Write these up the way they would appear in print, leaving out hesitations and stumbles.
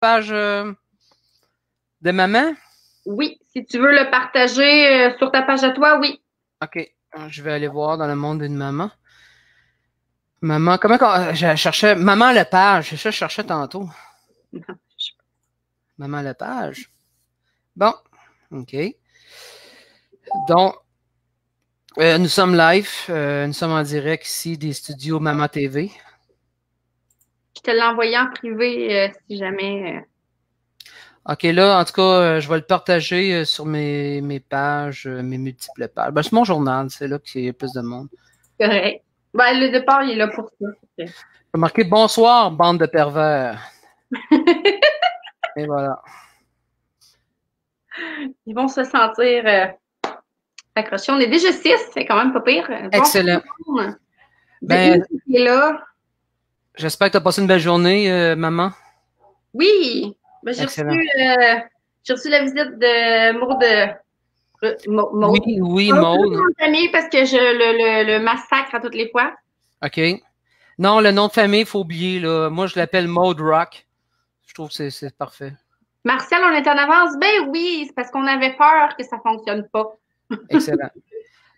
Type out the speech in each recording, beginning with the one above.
page de maman? Oui, si tu veux le partager sur ta page à toi, oui. OK. Je vais aller voir dans le monde d'une maman. Maman, je cherchais Maman Lepage, c'est ça que je cherchais tantôt. Maman Lepage. Bon, OK. Donc, nous sommes live, nous sommes en direct ici des studios Maman TV. Je te l'ai envoyé en privé si jamais. OK, là, en tout cas, je vais le partager sur mes pages, mes multiples pages. Ben, c'est mon journal, c'est là qu'il y a plus de monde. Correct. Ben, le départ, il est là pour ça. Je vais marquer bonsoir, bande de pervers. Et voilà. Ils vont se sentir accrochés. On est déjà 6, c'est quand même pas pire. Excellent. Bon, Ben, qui est là. J'espère que tu as passé une belle journée, maman. Oui, ben, j'ai reçu la visite de Maud. Maud. Oui, Maud. Parce que je le massacre à toutes les fois. OK. Non, le nom de famille, il faut oublier. Là. Moi, je l'appelle Maud Rock. Je trouve que c'est parfait. Martial, on est en avance? Ben oui, c'est parce qu'on avait peur que ça ne fonctionne pas. Excellent.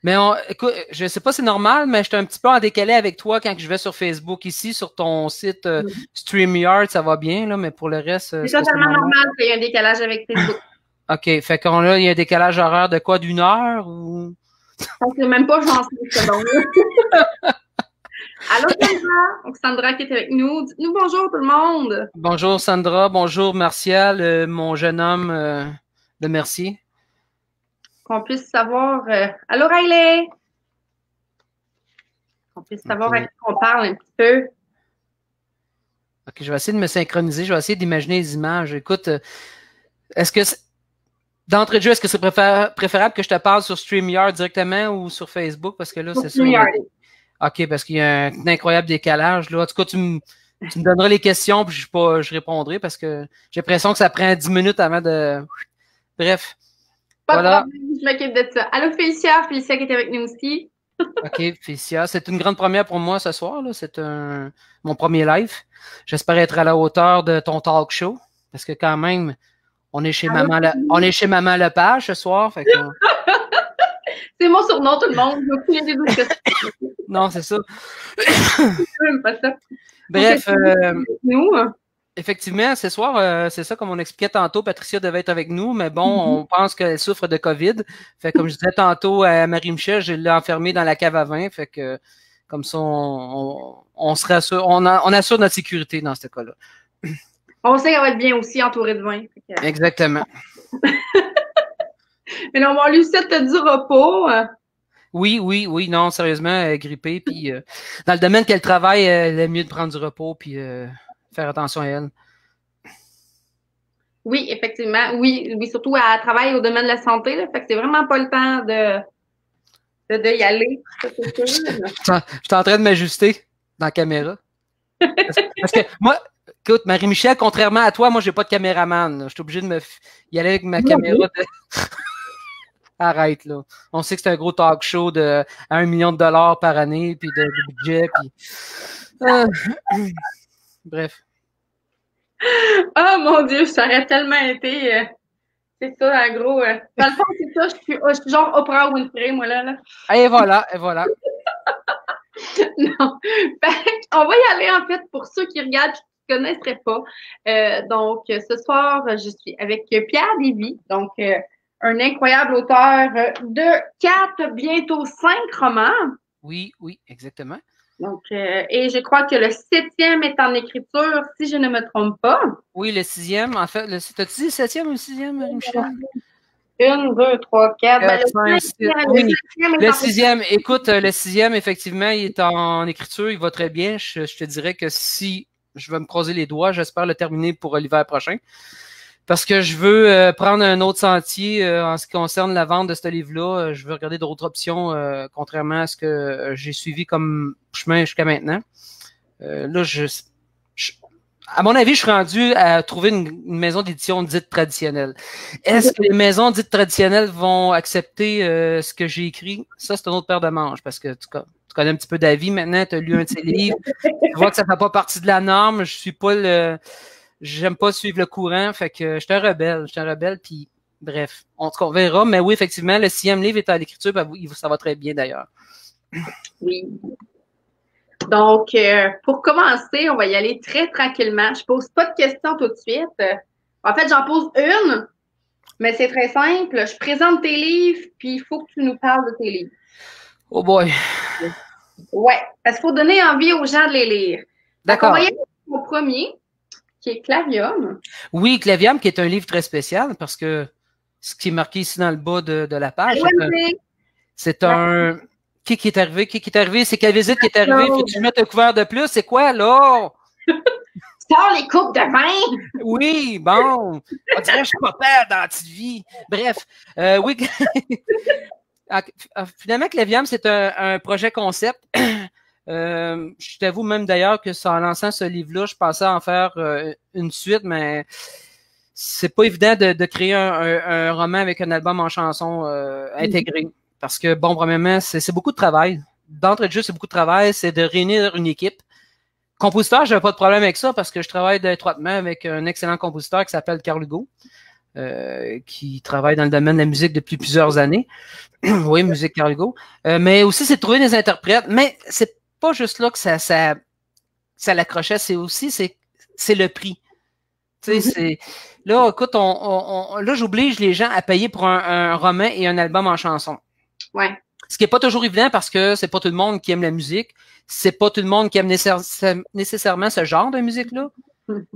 Mais écoute, je sais pas si c'est normal, mais je suis un petit peu en décalé avec toi quand je vais sur Facebook ici, sur ton site StreamYard, ça va bien, là, mais pour le reste. C'est totalement normal qu'il y ait un décalage avec Facebook. OK. Fait qu'on là, il y a un décalage horaire de quoi, d'1 heure ou. Je sais même pas, j'en sais secondes. Allô, Sandra? Sandra qui est avec nous. Dites-nous bonjour tout le monde. Bonjour Sandra, bonjour Martial, mon jeune homme de Mercier. Qu'on puisse savoir. Allô, Riley? Qu'on puisse savoir à qui on parle un petit peu. OK, je vais essayer de me synchroniser, je vais essayer d'imaginer les images. Écoute, est-ce que d'entrée de jeu, est-ce que c'est préférable que je te parle sur StreamYard directement ou sur Facebook? Parce que là, c'est sûr. OK, parce qu'il y a un incroyable décalage. Là. En tout cas, tu me donneras les questions puis je répondrai parce que j'ai l'impression que ça prend 10 minutes avant de. Bref. Pas de problème, je m'occupe de ça. Allô, Félicia qui est avec nous aussi. OK, Félicia, c'est une grande première pour moi ce soir. C'est mon premier live. J'espère être à la hauteur de ton talk show parce que quand même, on est chez Maman Lepage ce soir. Fait que... C'est mon surnom, tout le monde. Non, c'est ça. Même pas ça. Bref, nous. Effectivement, ce soir, c'est ça, comme on expliquait tantôt, Patricia devait être avec nous, mais bon, on pense qu'elle souffre de COVID. Fait comme je disais tantôt à Marie-Michel, je l'ai enfermée dans la cave à vin. Fait que comme ça, on se rassure, on assure notre sécurité dans ce cas-là. On sait qu'elle va être bien aussi entourée de vin. Exactement. Mais non, on lui souhaite du repos. Oui, non, sérieusement, elle est grippée. Puis dans le domaine qu'elle travaille, elle est mieux de prendre du repos puis faire attention à elle. Oui, effectivement. Oui, surtout elle travaille au domaine de la santé. Là, fait que c'est vraiment pas le temps de y aller. Je suis en train de m'ajuster dans la caméra. Parce que moi, écoute, Marie-Michel, contrairement à toi, moi, j'ai pas de caméraman. Je suis obligé de y aller avec ma caméra. Arrête, là. On sait que c'est un gros talk show à $1 million par année, puis de budget, puis... Bref. Oh mon Dieu, ça aurait tellement été... c'est ça, en gros. Dans le fond, c'est ça, je suis genre Oprah Winfrey, moi, là. Et voilà. Non. On va y aller, en fait, pour ceux qui regardent et qui ne connaisseraient pas. Donc, ce soir, je suis avec Pierre Lévy, donc un incroyable auteur de 4, bientôt 5 romans. Oui, exactement. Donc, et je crois que le 7e est en écriture, si je ne me trompe pas. Oui, le 6e, en fait. T'as-tu dit le 7e ou le 6e, Marie-Michel? 1, 2, 3, 4. Oui, le 6e. Écoute, le 6e, effectivement, il est en écriture, il va très bien. Je te dirais que si je vais me croiser les doigts, j'espère le terminer pour l'hiver prochain. Parce que je veux prendre un autre sentier en ce qui concerne la vente de ce livre-là. Je veux regarder d'autres options, contrairement à ce que j'ai suivi comme chemin jusqu'à maintenant. Là, à mon avis, je suis rendu à trouver une maison d'édition dite traditionnelle. Est-ce que les maisons dites traditionnelles vont accepter ce que j'ai écrit? Ça, c'est une autre paire de manches, parce que tu connais un petit peu d'avis maintenant, tu as lu un de ses livres, tu vois que ça ne fait pas partie de la norme, je suis pas j'aime pas suivre le courant, fait que j'étais un rebelle, puis bref, on verra, mais oui, effectivement, le 6e livre est à l'écriture, ça va très bien d'ailleurs. Oui. Donc, pour commencer, on va y aller très tranquillement. Je pose pas de questions tout de suite. En fait, j'en pose une, mais c'est très simple. Je présente tes livres, puis il faut que tu nous parles de tes livres. Oh boy. Ouais, parce qu'il faut donner envie aux gens de les lire. D'accord. On va y aller au premier, qui est Clavium. Oui, Clavium, qui est un livre très spécial, parce que ce qui est marqué ici dans le bas de la page, c'est un... Qui est arrivé? C'est quelle visite qui est arrivée? Faut-tu que je mette un couvert de plus? C'est quoi, là? Sors les coupes de vin! Oui, bon. On dirait que je suis pas père dans la petite vie. Bref. Oui. Finalement, Clavium, c'est un projet concept. Je t'avoue même d'ailleurs que en lançant ce livre-là, je pensais en faire une suite, mais c'est pas évident de créer un roman avec un album en chanson intégré. Parce que, bon, premièrement, c'est beaucoup de travail. D'entrée de jeu, c'est beaucoup de travail. C'est de réunir une équipe. Compositeur, j'avais pas de problème avec ça parce que je travaille étroitement avec un excellent compositeur qui s'appelle Carl Hugo, qui travaille dans le domaine de la musique depuis plusieurs années. Oui, musique Carl Hugo. Mais aussi, c'est de trouver des interprètes. Mais c'est pas juste là que ça l'accrochait. C'est aussi, c'est le prix. Tu sais, là, écoute, là, j'oblige les gens à payer pour un roman et un album en chanson. Ouais. Ce qui est pas toujours évident parce que c'est pas tout le monde qui aime la musique. C'est pas tout le monde qui aime nécessairement ce genre de musique-là.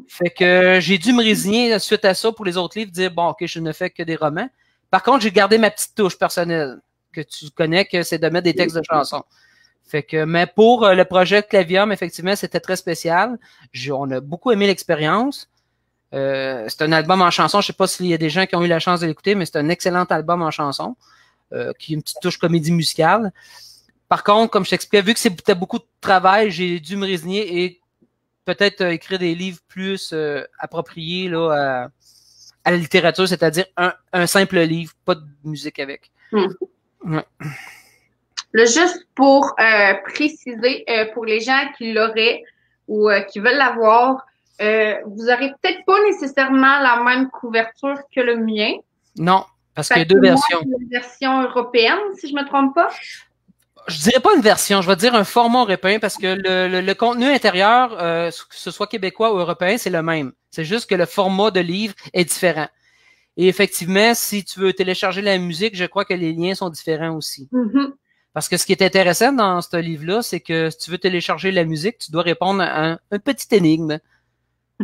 Fait que j'ai dû me résigner suite à ça pour les autres livres, dire, bon, OK, je ne fais que des romans. Par contre, j'ai gardé ma petite touche personnelle que tu connais, que c'est de mettre des textes de chansons. Fait que, mais pour le projet Clavium, effectivement, c'était très spécial. On a beaucoup aimé l'expérience. C'est un album en chanson. Je sais pas s'il y a des gens qui ont eu la chance de l'écouter, mais c'est un excellent album en chanson. Qui a une petite touche comédie musicale. Par contre, comme je t'expliquais, vu que c'était beaucoup de travail, j'ai dû me résigner et peut-être écrire des livres plus appropriés là, à la littérature, c'est-à-dire un simple livre, pas de musique avec. Ouais. Là, juste pour préciser, pour les gens qui l'auraient ou qui veulent l'avoir, vous aurez peut-être pas nécessairement la même couverture que le mien. Non. Parce qu'il y a deux versions. Une version européenne, si je me trompe pas. Je dirais pas une version, je vais dire un format européen parce que le contenu intérieur, que ce soit québécois ou européen, c'est le même. C'est juste que le format de livre est différent. Et effectivement, si tu veux télécharger la musique, je crois que les liens sont différents aussi. Parce que ce qui est intéressant dans ce livre-là, c'est que si tu veux télécharger la musique, tu dois répondre à un petit énigme.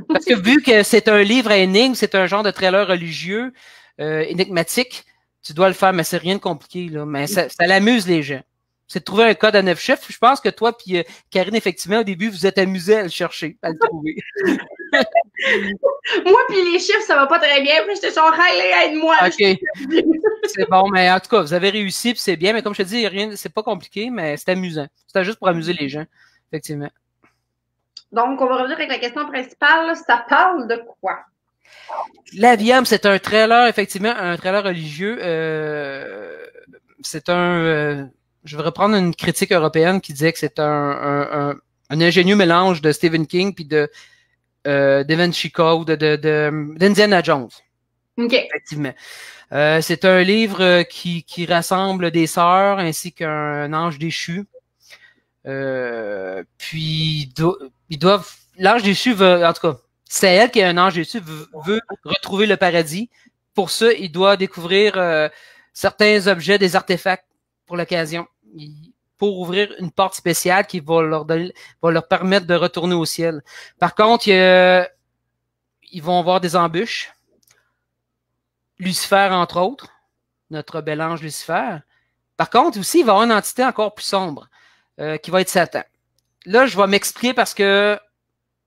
Parce que vu que c'est un livre à énigme, c'est un genre de trailer religieux, énigmatique, tu dois le faire, mais c'est rien de compliqué, là. Mais ça l'amuse les gens. C'est de trouver un code à 9 chiffres. Je pense que toi puis Karine, effectivement, au début, vous êtes amusés à le chercher, à le trouver. Moi puis les chiffres, ça va pas très bien. Puis j'étais genre, allez, aide-moi. OK. C'est bon, mais en tout cas, vous avez réussi, puis c'est bien. Mais comme je te dis, rien, c'est pas compliqué, mais c'est amusant. C'était juste pour amuser les gens, effectivement. Donc, on va revenir avec la question principale. Ça parle de quoi? Clavium, c'est un trailer, effectivement, un trailer religieux. C'est je vais reprendre une critique européenne qui disait que c'est un ingénieux mélange de Stephen King puis de Da Vinci Code, d'Indiana Jones. OK. Effectivement. C'est un livre qui rassemble des sœurs ainsi qu'un ange déchu. Puis ils doivent. L'ange déchu veut, en tout cas, c'est elle qui est un ange déchu, veut retrouver le paradis. Pour ça, il doit découvrir certains objets, des artefacts pour l'occasion, pour ouvrir une porte spéciale qui va leur permettre de retourner au ciel. Par contre, ils vont avoir des embûches. Lucifer, entre autres, notre bel ange Lucifer. Par contre, aussi, il va y avoir une entité encore plus sombre, qui va être Satan. Là, je vais m'expliquer parce que,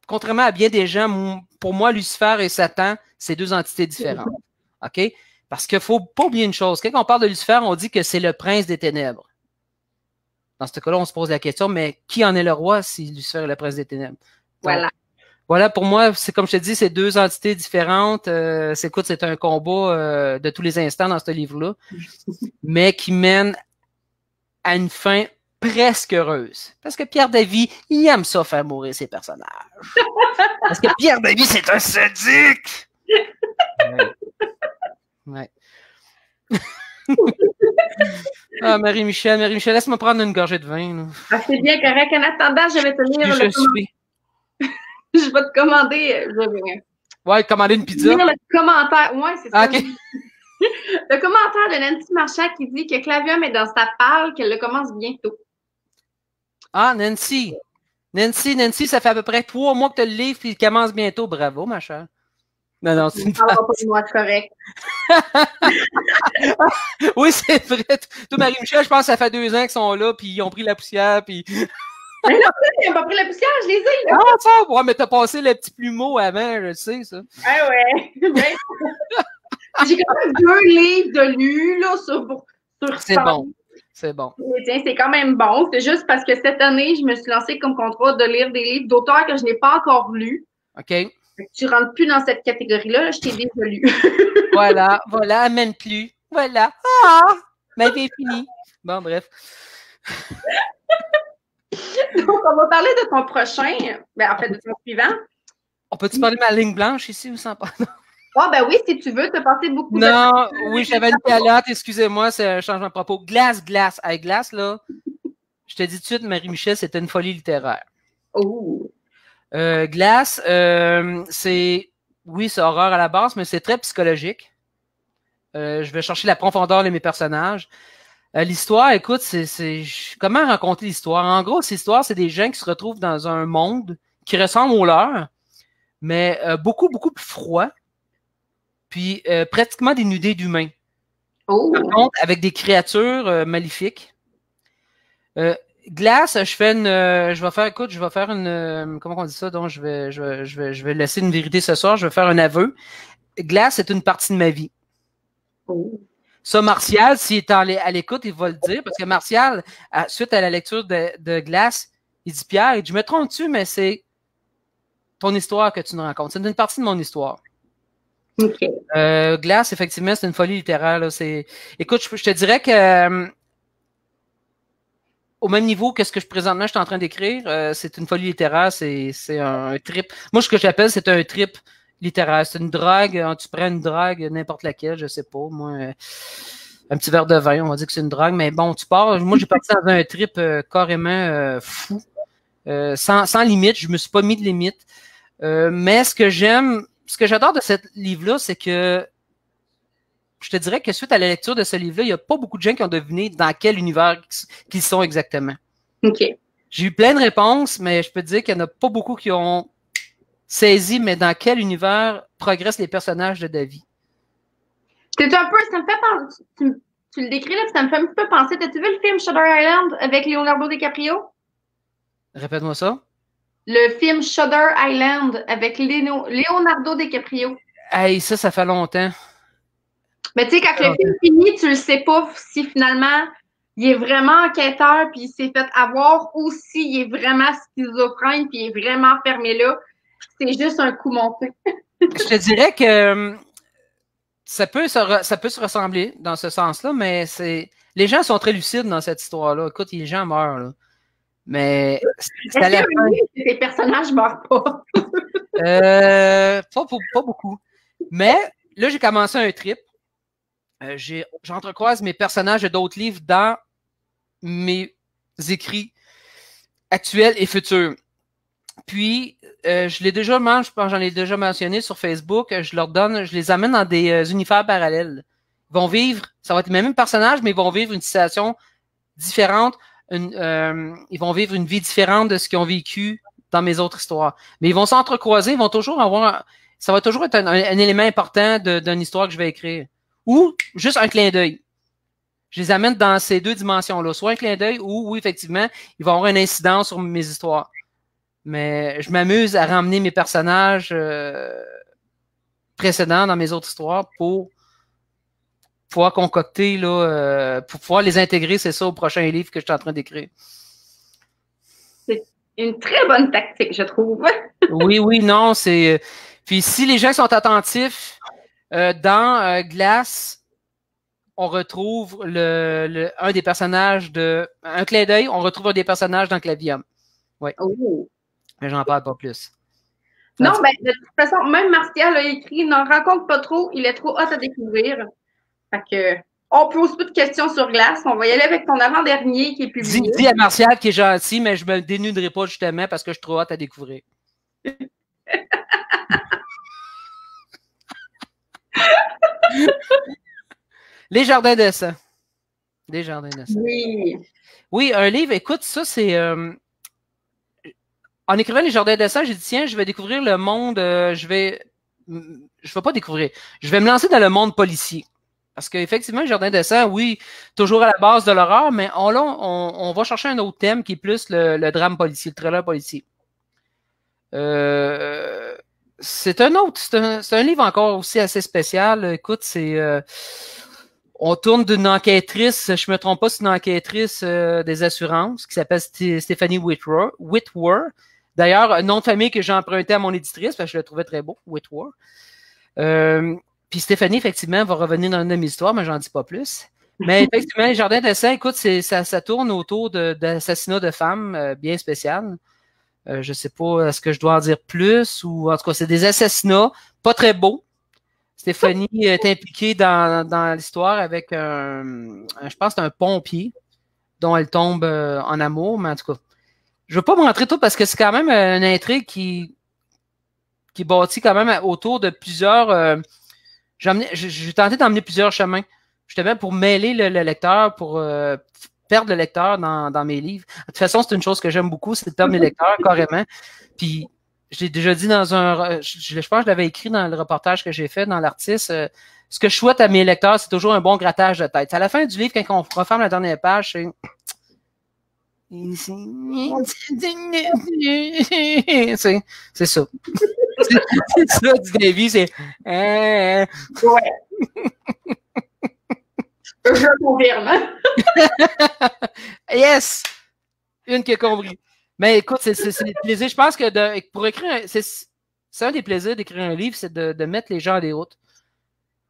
contrairement à bien des gens, pour moi, Lucifer et Satan, c'est deux entités différentes. OK? Parce qu'il faut pas oublier une chose. Quand on parle de Lucifer, on dit que c'est le prince des ténèbres. Dans ce cas-là, on se pose la question, mais qui en est le roi si Lucifer est le prince des ténèbres? Donc, voilà, pour moi, c'est comme je te dis, c'est deux entités différentes. C'est un combat de tous les instants dans ce livre-là, mais qui mène à une fin presque heureuse. Parce que Pierre David, il aime ça faire mourir ses personnages. Parce que Pierre David, c'est un sadique! Ouais. Ah, Marie-Michel, laisse-moi prendre une gorgée de vin. Là. Ah, c'est bien correct. En attendant, je vais te lire Je suis. Je vais te commander. Ouais, commander une pizza. Lire le commentaire. Ouais, c'est ça. Okay. Le commentaire de Nancy Marchand qui dit que Clavium est dans sa palle, qu'elle le commence bientôt. Ah, Nancy, ça fait à peu près 3 mois que tu as le livre et il commence bientôt. Bravo, ma chère. Non, c'est une pas de moi, correct. Oui, c'est vrai. Toi, Marie-Michel, je pense que ça fait 2 ans qu'ils sont là, puis ils ont pris la poussière, puis... Mais non, ils n'ont pas pris la poussière, je les ai, là. Ah, ça, ouais, mais t'as passé le petit plumeau avant, je sais, ça. Ah ouais. J'ai quand même 2 livres de lus, là, sur C'est bon. C'est bon. Tiens, c'est quand même bon. C'est juste parce que cette année, je me suis lancée comme contrat de lire des livres d'auteurs que je n'ai pas encore lus. OK. Tu rentres plus dans cette catégorie-là, là, je t'ai déjà lu. Voilà, même plus. Voilà. Ah! Ma vie est finie. Bon, bref. Donc, on va parler de ton prochain, en fait, de ton suivant. On peut-tu parler de ma ligne blanche ici ou sans pas? Ah, ben oui, si tu veux, tu as passé beaucoup de temps. Non, oui, j'avais une calotte, excusez-moi, c'est un changement de propos. Glace. Avec Glace, là, je te dis tout de suite, Marie-Michel, c'était une folie littéraire. Oh. Glace, c'est horreur à la base, mais c'est très psychologique. Je vais chercher la profondeur de mes personnages. L'histoire, écoute, c'est comment raconter l'histoire? En gros, cette histoire, c'est des gens qui se retrouvent dans un monde qui ressemble au leur, mais beaucoup, beaucoup plus froid, puis pratiquement dénudé d'humains. Oh. Par contre, avec des créatures maléfiques. Glace, je vais faire une, comment on dit ça? Donc, je vais laisser une vérité ce soir. Je vais faire un aveu. Glace, c'est une partie de ma vie. Oh. Ça, Martial, s'il est à l'écoute, il va le dire, parce que Martial, suite à la lecture de Glace, il dit, Pierre, je me trompe dessus, mais c'est ton histoire que tu nous racontes. C'est une partie de mon histoire. OK. Glace, effectivement, c'est une folie littéraire. Là. Écoute, je te dirais que au même niveau que ce que présentement je suis en train d'écrire, c'est une folie littéraire, c'est un trip. Moi, ce que j'appelle, c'est un trip littéraire. C'est une drague, tu prends une drague, n'importe laquelle, je sais pas, moi, un petit verre de vin, on va dire que c'est une drague, mais bon, tu pars, moi, j'ai parti dans un trip carrément fou, sans limite, je me suis pas mis de limite, mais ce que j'adore de ce livre-là, c'est que je te dirais que suite à la lecture de ce livre-là, il n'y a pas beaucoup de gens qui ont deviné dans quel univers qu'ils sont exactement. OK. J'ai eu plein de réponses, mais je peux te dire qu'il n'y en a pas beaucoup qui ont saisi, mais dans quel univers progressent les personnages de Davy. C'est un peu, ça me fait penser, tu le décris là, ça me fait un petit peu penser. T'as-tu vu le film Shutter Island avec Leonardo DiCaprio? Répète-moi ça. Le film Shutter Island avec Leonardo DiCaprio. Hey, ça fait longtemps. Mais tu sais, quand le film finit, tu le sais pas si finalement il est vraiment enquêteur puis il s'est fait avoir ou s'il est vraiment schizophrène puis il est vraiment fermé là. C'est juste un coup monté. Je te dirais que ça peut se ressembler dans ce sens-là, mais les gens sont très lucides dans cette histoire-là. Écoute, les gens meurent, là. Mais c'est à la fin. Tes personnages meurent pas. Pas beaucoup. Mais là, j'ai commencé un trip. J'entrecroise mes personnages de d'autres livres dans mes écrits actuels et futurs. Puis, je pense j'en ai déjà mentionné sur Facebook, je les amène dans des univers parallèles. Ils vont vivre, ça va être les mêmes personnages, mais ils vont vivre une situation différente, ils vont vivre une vie différente de ce qu'ils ont vécu dans mes autres histoires. Mais ils vont s'entrecroiser, ils vont toujours ça va toujours être un élément important d'une histoire que je vais écrire. Ou juste un clin d'œil. Je les amène dans ces deux dimensions-là. Soit un clin d'œil ou, effectivement, ils vont avoir une incidence sur mes histoires. Mais je m'amuse à ramener mes personnages précédents dans mes autres histoires pour pouvoir concocter, là, pour pouvoir les intégrer, c'est ça, au prochain livre que je suis en train d'écrire. C'est une très bonne tactique, je trouve. Oui, non, c'est... Puis si les gens sont attentifs, dans Glace, on retrouve un des personnages un clin d'œil, on retrouve un des personnages dans Clavium. Oui. Oh. Mais j'en parle pas plus. Non, ben, de toute façon, même Martial a écrit, n'en raconte pas trop, il est trop hot à découvrir. Fait que, on pose pas de questions sur glace, on va y aller avec ton avant-dernier qui est publié. Dis à Martial qui est gentil, mais je me dénuderai pas justement parce que je suis trop hot à découvrir. Les Jardins de sang. Les Jardins de sang. Oui. Oui, un livre, écoute, ça c'est... En écrivant Les Jardins de sang, j'ai dit, tiens, je vais découvrir le monde, je vais pas découvrir, je vais me lancer dans le monde policier. Parce qu'effectivement, Les Jardins de sang, oui, toujours à la base de l'horreur, mais on va chercher un autre thème qui est plus le drame policier, le thriller policier. C'est un livre encore aussi assez spécial. Écoute, on tourne d'une enquêtrice, je me trompe pas, c'est une enquêtrice des assurances qui s'appelle Stephanie Whitwer. D'ailleurs, un nom de famille que j'ai emprunté à mon éditrice parce que je le trouvais très beau, Whitwer. Puis Stéphanie, effectivement, va revenir dans une de mes histoires, mais j'en dis pas plus. Mais effectivement, Les Jardins de sang, écoute, ça tourne autour d'assassinats de femmes bien spéciales. Je sais pas, est-ce que je dois en dire plus ou en tout cas, c'est des assassinats pas très beaux. Stéphanie est impliquée dans l'histoire avec je pense que c'est un pompier dont elle tombe en amour, mais en tout cas, je veux pas me rentrer tout parce que c'est quand même une intrigue qui bâtit quand même autour de plusieurs... j'ai tenté d'emmener plusieurs chemins, justement pour mêler le lecteur, pour perdre le lecteur dans mes livres. De toute façon, c'est une chose que j'aime beaucoup, c'est de perdre mes lecteurs, carrément. Puis, je l'ai déjà dit je pense que je l'avais écrit dans le reportage que j'ai fait dans l'artiste, ce que je souhaite à mes lecteurs, c'est toujours un bon grattage de tête. À la fin du livre, quand on referme la dernière page, c'est ça. C'est ça du début, c'est... Ouais. Je confirme. Yes! Une qui a compris. Mais écoute, c'est le plaisir. Je pense que pour écrire, c'est un des plaisirs d'écrire un livre, c'est de mettre les gens à des routes.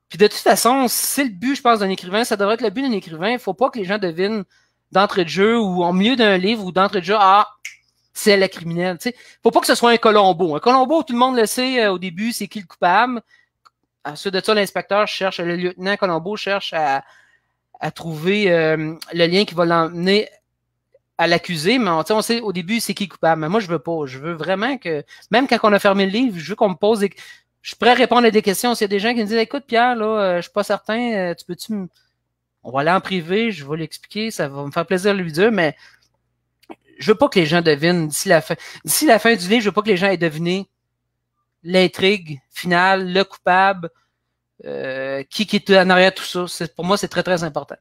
Puis de toute façon, c'est le but, je pense, d'un écrivain. Ça devrait être le but d'un écrivain. Il ne faut pas que les gens devinent d'entrée de jeu ou en milieu d'un livre ou d'entrée de jeu, c'est la criminelle. Il ne faut pas que ce soit un Colombo. Un Colombo, tout le monde le sait au début, c'est qui le coupable. Ensuite de ça, l'inspecteur cherche, le lieutenant Colombo cherche à trouver le lien qui va l'emmener à l'accusé, mais on sait au début c'est qui le coupable. Mais moi, je veux pas. Je veux vraiment que, même quand on a fermé le livre, je veux qu'on me pose je suis prêt à répondre à des questions. S'il y a des gens qui me disent, écoute, Pierre, là, je suis pas certain, on va aller en privé, je vais l'expliquer, ça va me faire plaisir de lui dire, mais je veux pas que les gens devinent d'ici la fin du livre, je veux pas que les gens aient deviné l'intrigue finale, le coupable, qui est en arrière de tout ça. Pour moi, c'est très, très important.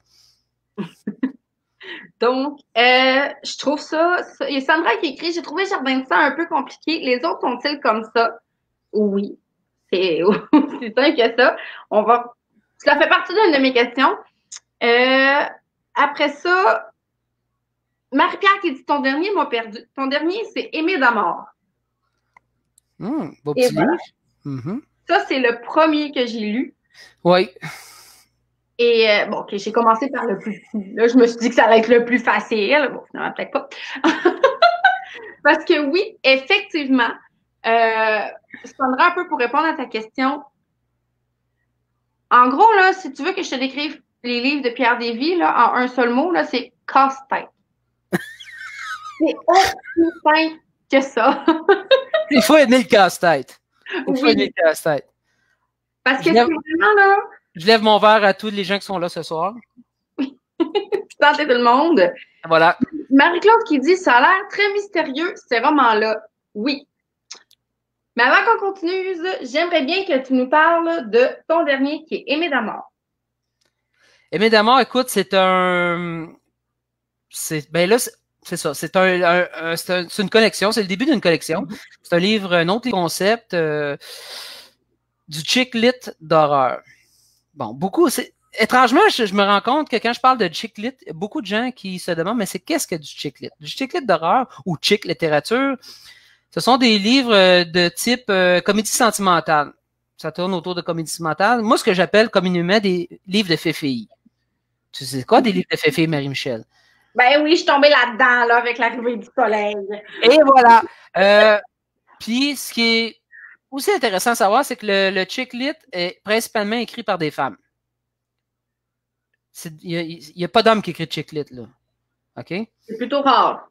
Donc, je trouve ça... Il y a Sandra qui écrit « J'ai trouvé Jardin de sang un peu compliqué. Les autres sont-ils comme ça? » Oui, c'est aussi simple que ça. Ça fait partie d'une de mes questions. Après ça, Marie-Pierre qui dit « Ton dernier m'a perdu. » Ton dernier, c'est « Aimé d'amour. » Beau petit livre. Mm-hmm. Ça, c'est le premier que j'ai lu. Oui. Et bon, OK, j'ai commencé par le plus... Là, je me suis dit que ça allait être le plus facile. Bon, finalement, peut-être pas. Parce que oui, effectivement, Sandra, un peu pour répondre à ta question. En gros, là, si tu veux que je te décrive les livres de Pierre Desvy, là, en un seul mot, là, c'est casse-tête. C'est aussi simple que ça. Il faut aimer le casse-tête. Il faut aimer le casse-tête. Parce que c'est vraiment, là... Je lève mon verre à tous les gens qui sont là ce soir. Santé tout le monde. Voilà. Marie-Claude qui dit « Ça a l'air très mystérieux, ces romans-là. » Oui. Mais avant qu'on continue, j'aimerais bien que tu nous parles de ton dernier qui est Aimé d'amour. Aimé d'amour, écoute, c'est un... Ben là, c'est ça. C'est une collection. C'est le début d'une collection. C'est un livre, un autre concept du chick lit d'horreur. Bon, étrangement, je me rends compte que quand je parle de chick lit, il y a beaucoup de gens qui se demandent, mais c'est qu'est-ce que du chick lit? Du chick lit d'horreur ou chick littérature, ce sont des livres de type comédie sentimentale. Ça tourne autour de comédie sentimentale. Moi, ce que j'appelle communément des livres de féféi. C'est quoi des livres de Féfé, Marie-Michel? Ben oui, je suis tombée là-dedans, là, avec l'arrivée du soleil. Et voilà. Puis, ce qui est aussi intéressant à savoir, c'est que le chick lit est principalement écrit par des femmes. Il n'y a pas d'homme qui écrit chick lit, là. OK? C'est plutôt rare.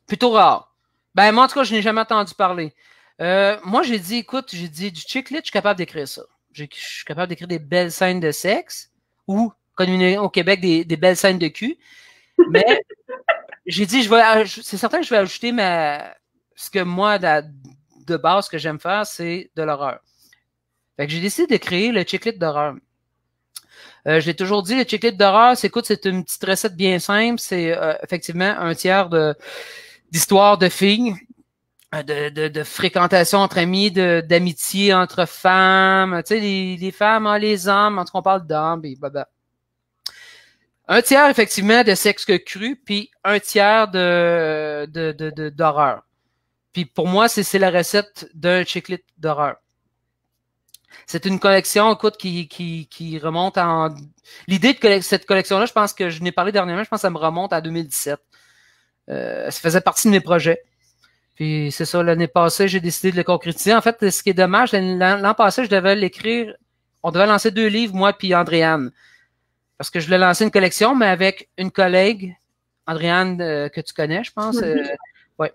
Plutôt rare. Ben, moi, en tout cas, je n'ai jamais entendu parler. Moi, j'ai dit, écoute, du chick lit, je suis capable d'écrire ça. Je suis capable d'écrire des belles scènes de sexe ou, comme au Québec, des belles scènes de cul. Mais j'ai dit, c'est certain que je vais ajouter ce que moi, de base, ce que j'aime faire, c'est de l'horreur. Fait que j'ai décidé de créer le chick lit d'horreur. Je l'ai toujours dit, le chick lit d'horreur, c'est une petite recette bien simple. C'est effectivement un tiers d'histoire de filles, de fréquentation entre amis, d'amitié entre femmes, tu sais, les femmes, les hommes, en tout cas, on parle d'hommes, et blablabla. Un tiers, effectivement, de sexe cru, puis un tiers d'horreur. Puis pour moi, c'est la recette d'un chick lit d'horreur. C'est une collection, écoute, qui remonte en... L'idée de cette collection-là, je pense que je n'ai parlé dernièrement, je pense que ça me remonte à 2017. Ça faisait partie de mes projets. Puis c'est ça, l'année passée, j'ai décidé de le concrétiser. En fait, ce qui est dommage, l'an passé, je devais l'écrire, on devait lancer 2 livres, moi puis Andréane. Parce que je voulais lancer une collection, mais avec une collègue, Andréane, que tu connais, je pense. Ouais.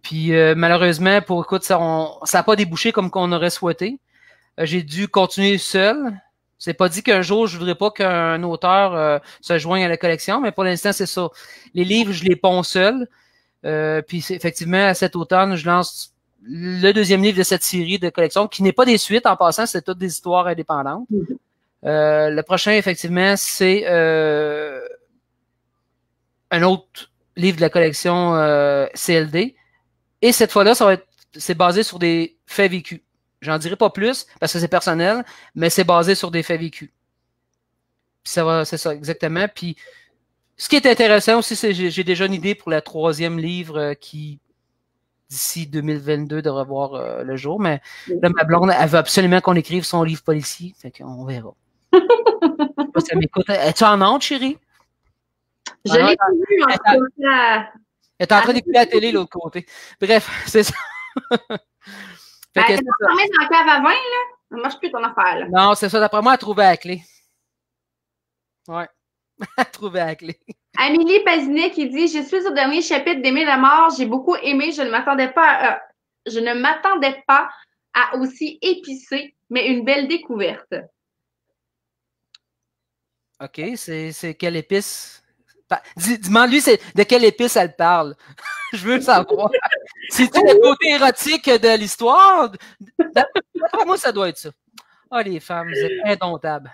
Puis malheureusement, écoute, ça n'a pas débouché comme qu'on aurait souhaité. J'ai dû continuer seul. C'est pas dit qu'un jour, je voudrais pas qu'un auteur se joigne à la collection, mais pour l'instant, c'est ça. Les livres, je les ponds seul. Puis effectivement, à cet automne, je lance le 2e livre de cette série de collection, qui n'est pas des suites, en passant, c'est toutes des histoires indépendantes. Le prochain, effectivement, c'est un autre livre de la collection CLD. Et cette fois-là, c'est basé sur des faits vécus. J'en dirai pas plus parce que c'est personnel, mais c'est basé sur des faits vécus. Puis c'est ça, exactement. Puis ce qui est intéressant aussi, c'est que j'ai déjà une idée pour le 3e livre qui, d'ici 2022, devrait voir le jour. Mais là, ma blonde, elle veut absolument qu'on écrive son livre policier. Fait qu'on verra. Ça m'écoute. Es-tu en honte, chérie? Je l'ai vu, en tout cas. Elle est en train d'écouter la télé de l'autre côté. Bref, c'est ça. Elle est enfermée dans la cave à vin, là. Ça ne marche plus ton affaire, là. Non, c'est ça. D'après moi, elle a trouvé la clé. Ouais. Elle a trouvé la clé. Amélie Bazinet qui dit « Je suis au dernier chapitre d'Aimer la mort. J'ai beaucoup aimé. Je ne m'attendais pas à aussi épicé, mais une belle découverte. » OK. C'est quelle épice? Demande-lui de quelle épice elle parle. Je veux savoir. C'est-tu le côté érotique de l'histoire? D'après moi, ça doit être ça. Oh, les femmes, vous êtes indomptables.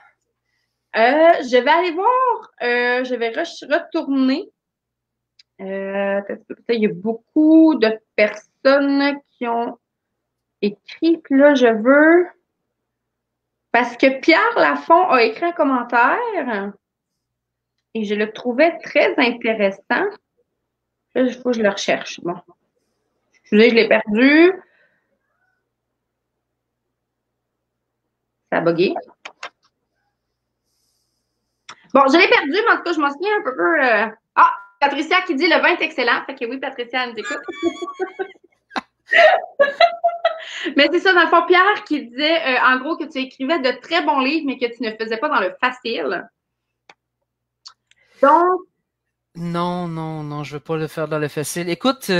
Je vais aller voir. Je vais retourner. Il y a beaucoup de personnes qui ont écrit. Puis là, je veux... Parce que Pierre Lafont a écrit un commentaire et je le trouvais très intéressant. Là, il faut que je le recherche. Bon. Excusez, je l'ai perdu. Ça a bugué. Bon, je l'ai perdu, mais en tout cas, je m'en souviens un peu. Ah, Patricia qui dit le vin est excellent. Fait que oui, Patricia, elle nous écoute. Mais c'est ça, dans le fond, Pierre qui disait, en gros, que tu écrivais de très bons livres, mais que tu ne faisais pas dans le facile. Donc... Non, je veux pas le faire dans le facile. Écoute,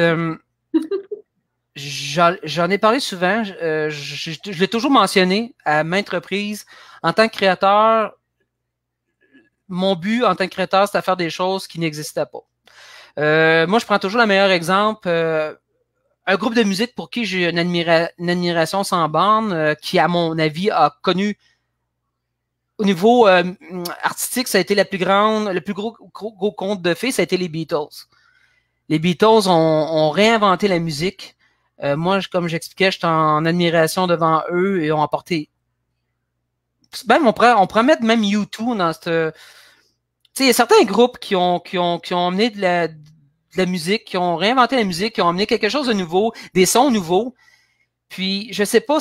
j'en ai parlé souvent, je l'ai toujours mentionné à maintes reprises. En tant que créateur, mon but en tant que créateur, c'est de faire des choses qui n'existaient pas. Moi, je prends toujours le meilleur exemple. Un groupe de musique pour qui j'ai une admiration sans borne, qui, à mon avis, a connu au niveau artistique, ça a été le plus gros conte de fées, ça a été les Beatles. Les Beatles ont réinventé la musique. Moi, comme j'expliquais, j'étais en admiration devant eux et ont apporté... Même, on pourrait mettre même U2 dans cette... Tu sais, il y a certains groupes qui ont amené de la musique, qui ont réinventé la musique, qui ont amené quelque chose de nouveau, des sons nouveaux. Puis, je sais pas,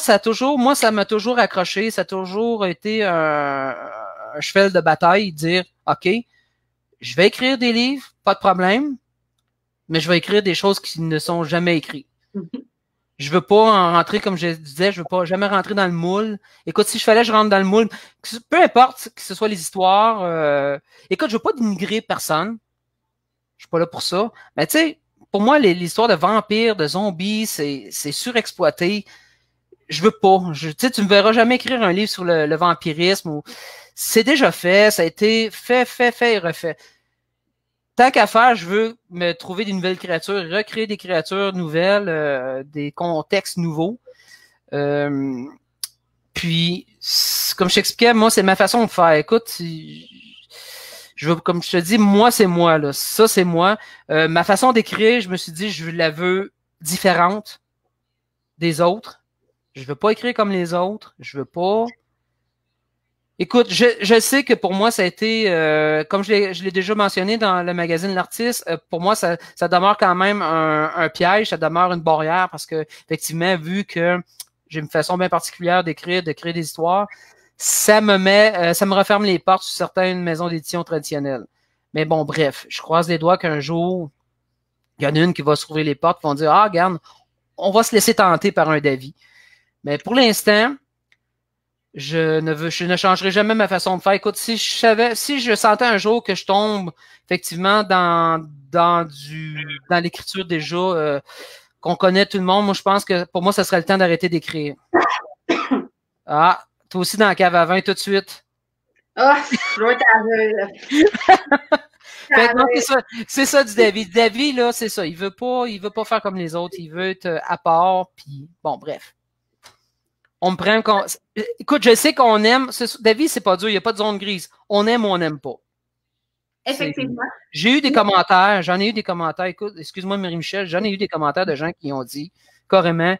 moi, ça m'a toujours accroché, ça a toujours été un cheval de bataille, dire, OK, je vais écrire des livres, pas de problème, mais je vais écrire des choses qui ne sont jamais écrites. Je veux pas en rentrer, comme je disais, je veux pas jamais rentrer dans le moule. Écoute, si je fallait, je rentre dans le moule. Peu importe que ce soit les histoires. Écoute, je veux pas dénigrer personne. Je suis pas là pour ça. Mais tu sais, pour moi, l'histoire de vampires, de zombies, c'est surexploité. Je veux pas. Tu sais, tu me verras jamais écrire un livre sur le vampirisme. Ou... C'est déjà fait. Ça a été fait et refait. Tant qu'à faire, je veux me trouver des nouvelles créatures, recréer des créatures nouvelles, des contextes nouveaux. Puis, comme je t'expliquais, moi, c'est ma façon de faire. Écoute, je veux, comme je te dis, moi, c'est moi, là. Ça, c'est moi. Ma façon d'écrire, je me suis dit, je la veux différente des autres. Je veux pas écrire comme les autres. Je veux pas... Écoute, je sais que pour moi, ça a été, comme je l'ai déjà mentionné dans le magazine L'Artiste, pour moi, ça demeure quand même un piège, ça demeure une barrière parce que, effectivement, vu que j'ai une façon bien particulière d'écrire, de créer des histoires, ça me referme les portes sur certaines maisons d'édition traditionnelles. Mais bon, bref, je croise les doigts qu'un jour, il y en a une qui va s'ouvrir les portes, qui vont dire, ah, regarde, on va se laisser tenter par un Davy. Mais pour l'instant, je ne changerai jamais ma façon de faire. Écoute, si je sentais un jour que je tombe effectivement dans l'écriture déjà qu'on connaît tout le monde, moi je pense que pour moi, ça serait le temps d'arrêter d'écrire. Ah, toi aussi dans la cave à vin tout de suite. Ah, je vais c'est ça du David. David, là, c'est ça. Il veut pas faire comme les autres. Il veut être à part, puis bon, bref. On me prend comme... Écoute, je sais qu'on aime... David, c'est pas dur, il n'y a pas de zone grise. On aime ou on n'aime pas. Effectivement. J'ai eu des commentaires, j'en ai eu des commentaires. Écoute, excuse-moi, Marie-Michel, j'en ai eu des commentaires de gens qui ont dit carrément,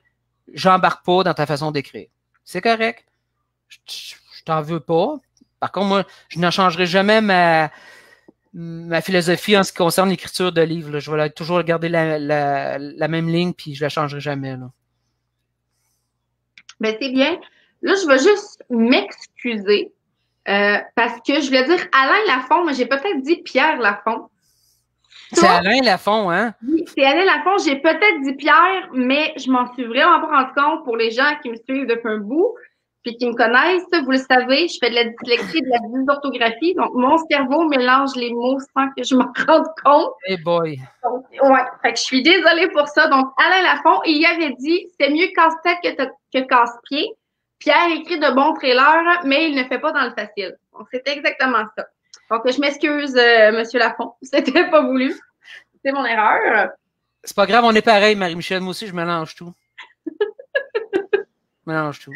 j'embarque pas dans ta façon d'écrire. C'est correct. Je t'en veux pas. Par contre, moi, je ne changerai jamais ma philosophie en ce qui concerne l'écriture de livres. Là. Je vais toujours garder la même ligne, puis je la changerai jamais. Là. Ben, c'est bien. Là, je vais juste m'excuser parce que je voulais dire Alain Lafont, mais j'ai peut-être dit Pierre Lafont. C'est Alain Lafont, hein? Oui, c'est Alain Lafont. J'ai peut-être dit Pierre, mais je m'en suis vraiment pas rendu compte pour les gens qui me suivent depuis un bout puis qui me connaissent. Vous le savez, je fais de la dyslexie, de la dysorthographie. Donc, mon cerveau mélange les mots sans que je m'en rende compte. Hey boy! Donc, ouais, fait que je suis désolée pour ça. Donc, Alain Lafont, il avait dit « C'est mieux casse-tête que casse-pied ». Pierre écrit de bons trailers, mais il ne fait pas dans le facile. Donc, c'était exactement ça. Donc, je m'excuse, Monsieur Lafont. C'était pas voulu. C'est mon erreur. C'est pas grave, on est pareil, Marie-Michel. Moi aussi, je mélange tout. Je mélange tout.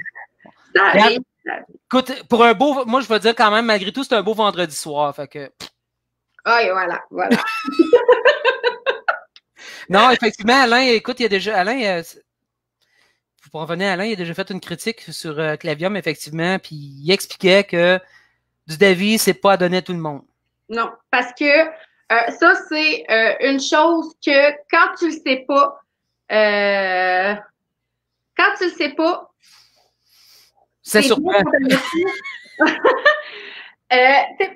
Ça arrive. Écoute, pour un beau... Moi, je veux dire quand même, malgré tout, c'est un beau vendredi soir. Fait que... Ah, et voilà. Non, effectivement, Alain, écoute, il y a déjà... Alain... pour revenir à Alain, il a déjà fait une critique sur Clavium, effectivement, puis il expliquait que du Davy, c'est pas à donner à tout le monde. Non, parce que ça, c'est une chose que quand tu le sais pas, c'est surprenant.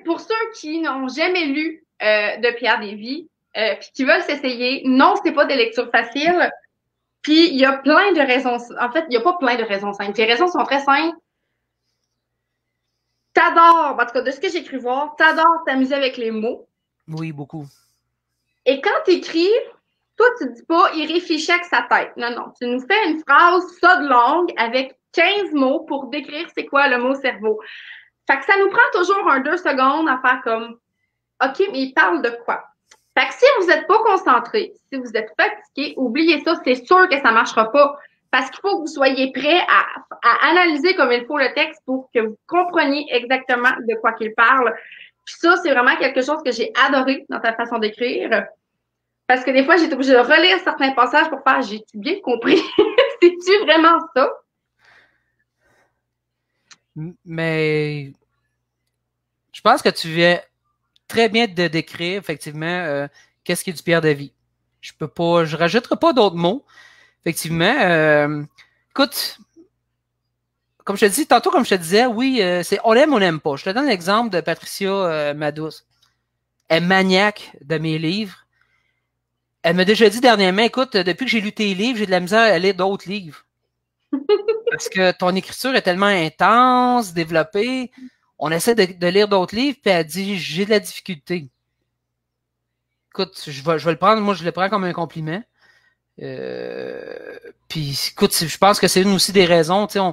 Pour ceux qui n'ont jamais lu de Pierre Davy, puis qui veulent s'essayer, non, c'est pas des lectures faciles. Puis, il y a plein de raisons. En fait, il n'y a pas plein de raisons simples. Les raisons sont très simples. T'adores, en tout cas, de ce que j'ai cru voir, t'adores t'amuser avec les mots. Oui, beaucoup. Et quand t'écris, toi, tu te dis pas, il réfléchit avec sa tête. Non. Tu nous fais une phrase, ça de longue, avec 15 mots pour décrire c'est quoi le mot cerveau. Fait que ça nous prend toujours 2 secondes à faire comme, OK, mais il parle de quoi? Fait que si vous n'êtes pas concentré, si vous êtes fatigué, oubliez ça, c'est sûr que ça marchera pas. Parce qu'il faut que vous soyez prêt à analyser comme il faut le texte pour que vous compreniez exactement de quoi qu'il parle. Puis ça, c'est vraiment quelque chose que j'ai adoré dans ta façon d'écrire. Parce que des fois, j'étais obligée de relire certains passages pour faire, j'ai-tu bien compris? C'est-tu vraiment ça? Mais je pense que tu viens très bien de décrire, effectivement, qu'est-ce qui est du Pierre Davy. Je rajouterai pas d'autres mots. Effectivement. Écoute, comme je te dis, tantôt, comme je te disais, oui, c'est on l'aime ou on n'aime pas. Je te donne l'exemple de Patricia Madouce. est maniaque de mes livres. Elle m'a déjà dit dernièrement, écoute, depuis que j'ai lu tes livres, j'ai de la misère à lire d'autres livres. Parce que ton écriture est tellement intense, développée. On essaie de lire d'autres livres, puis elle dit, j'ai de la difficulté. Écoute, je vais le prendre, moi je le prends comme un compliment. Puis écoute, je pense que c'est une aussi des raisons, tu sais,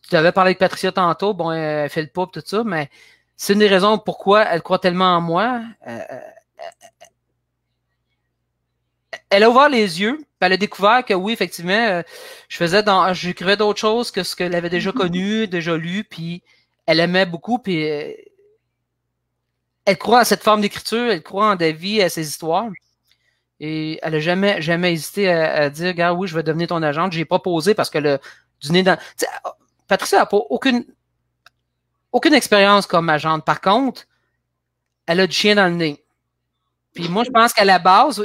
tu avais parlé avec Patricia tantôt, bon, elle fait le pop, tout ça, mais c'est une des raisons pourquoi elle croit tellement en moi. Elle a ouvert les yeux, puis elle a découvert que oui, effectivement, j'écrivais d'autres choses que ce qu'elle avait déjà connu, déjà lu, puis elle aimait beaucoup, puis elle croit à cette forme d'écriture, elle croit en Davy, à ses histoires. Et elle a jamais hésité à dire, regarde, oui, je vais devenir ton agente. J'ai proposé parce que du nez dans. T'sais, Patricia n'a pas aucune expérience comme agente. Par contre, elle a du chien dans le nez. Puis moi, je pense qu'à la base,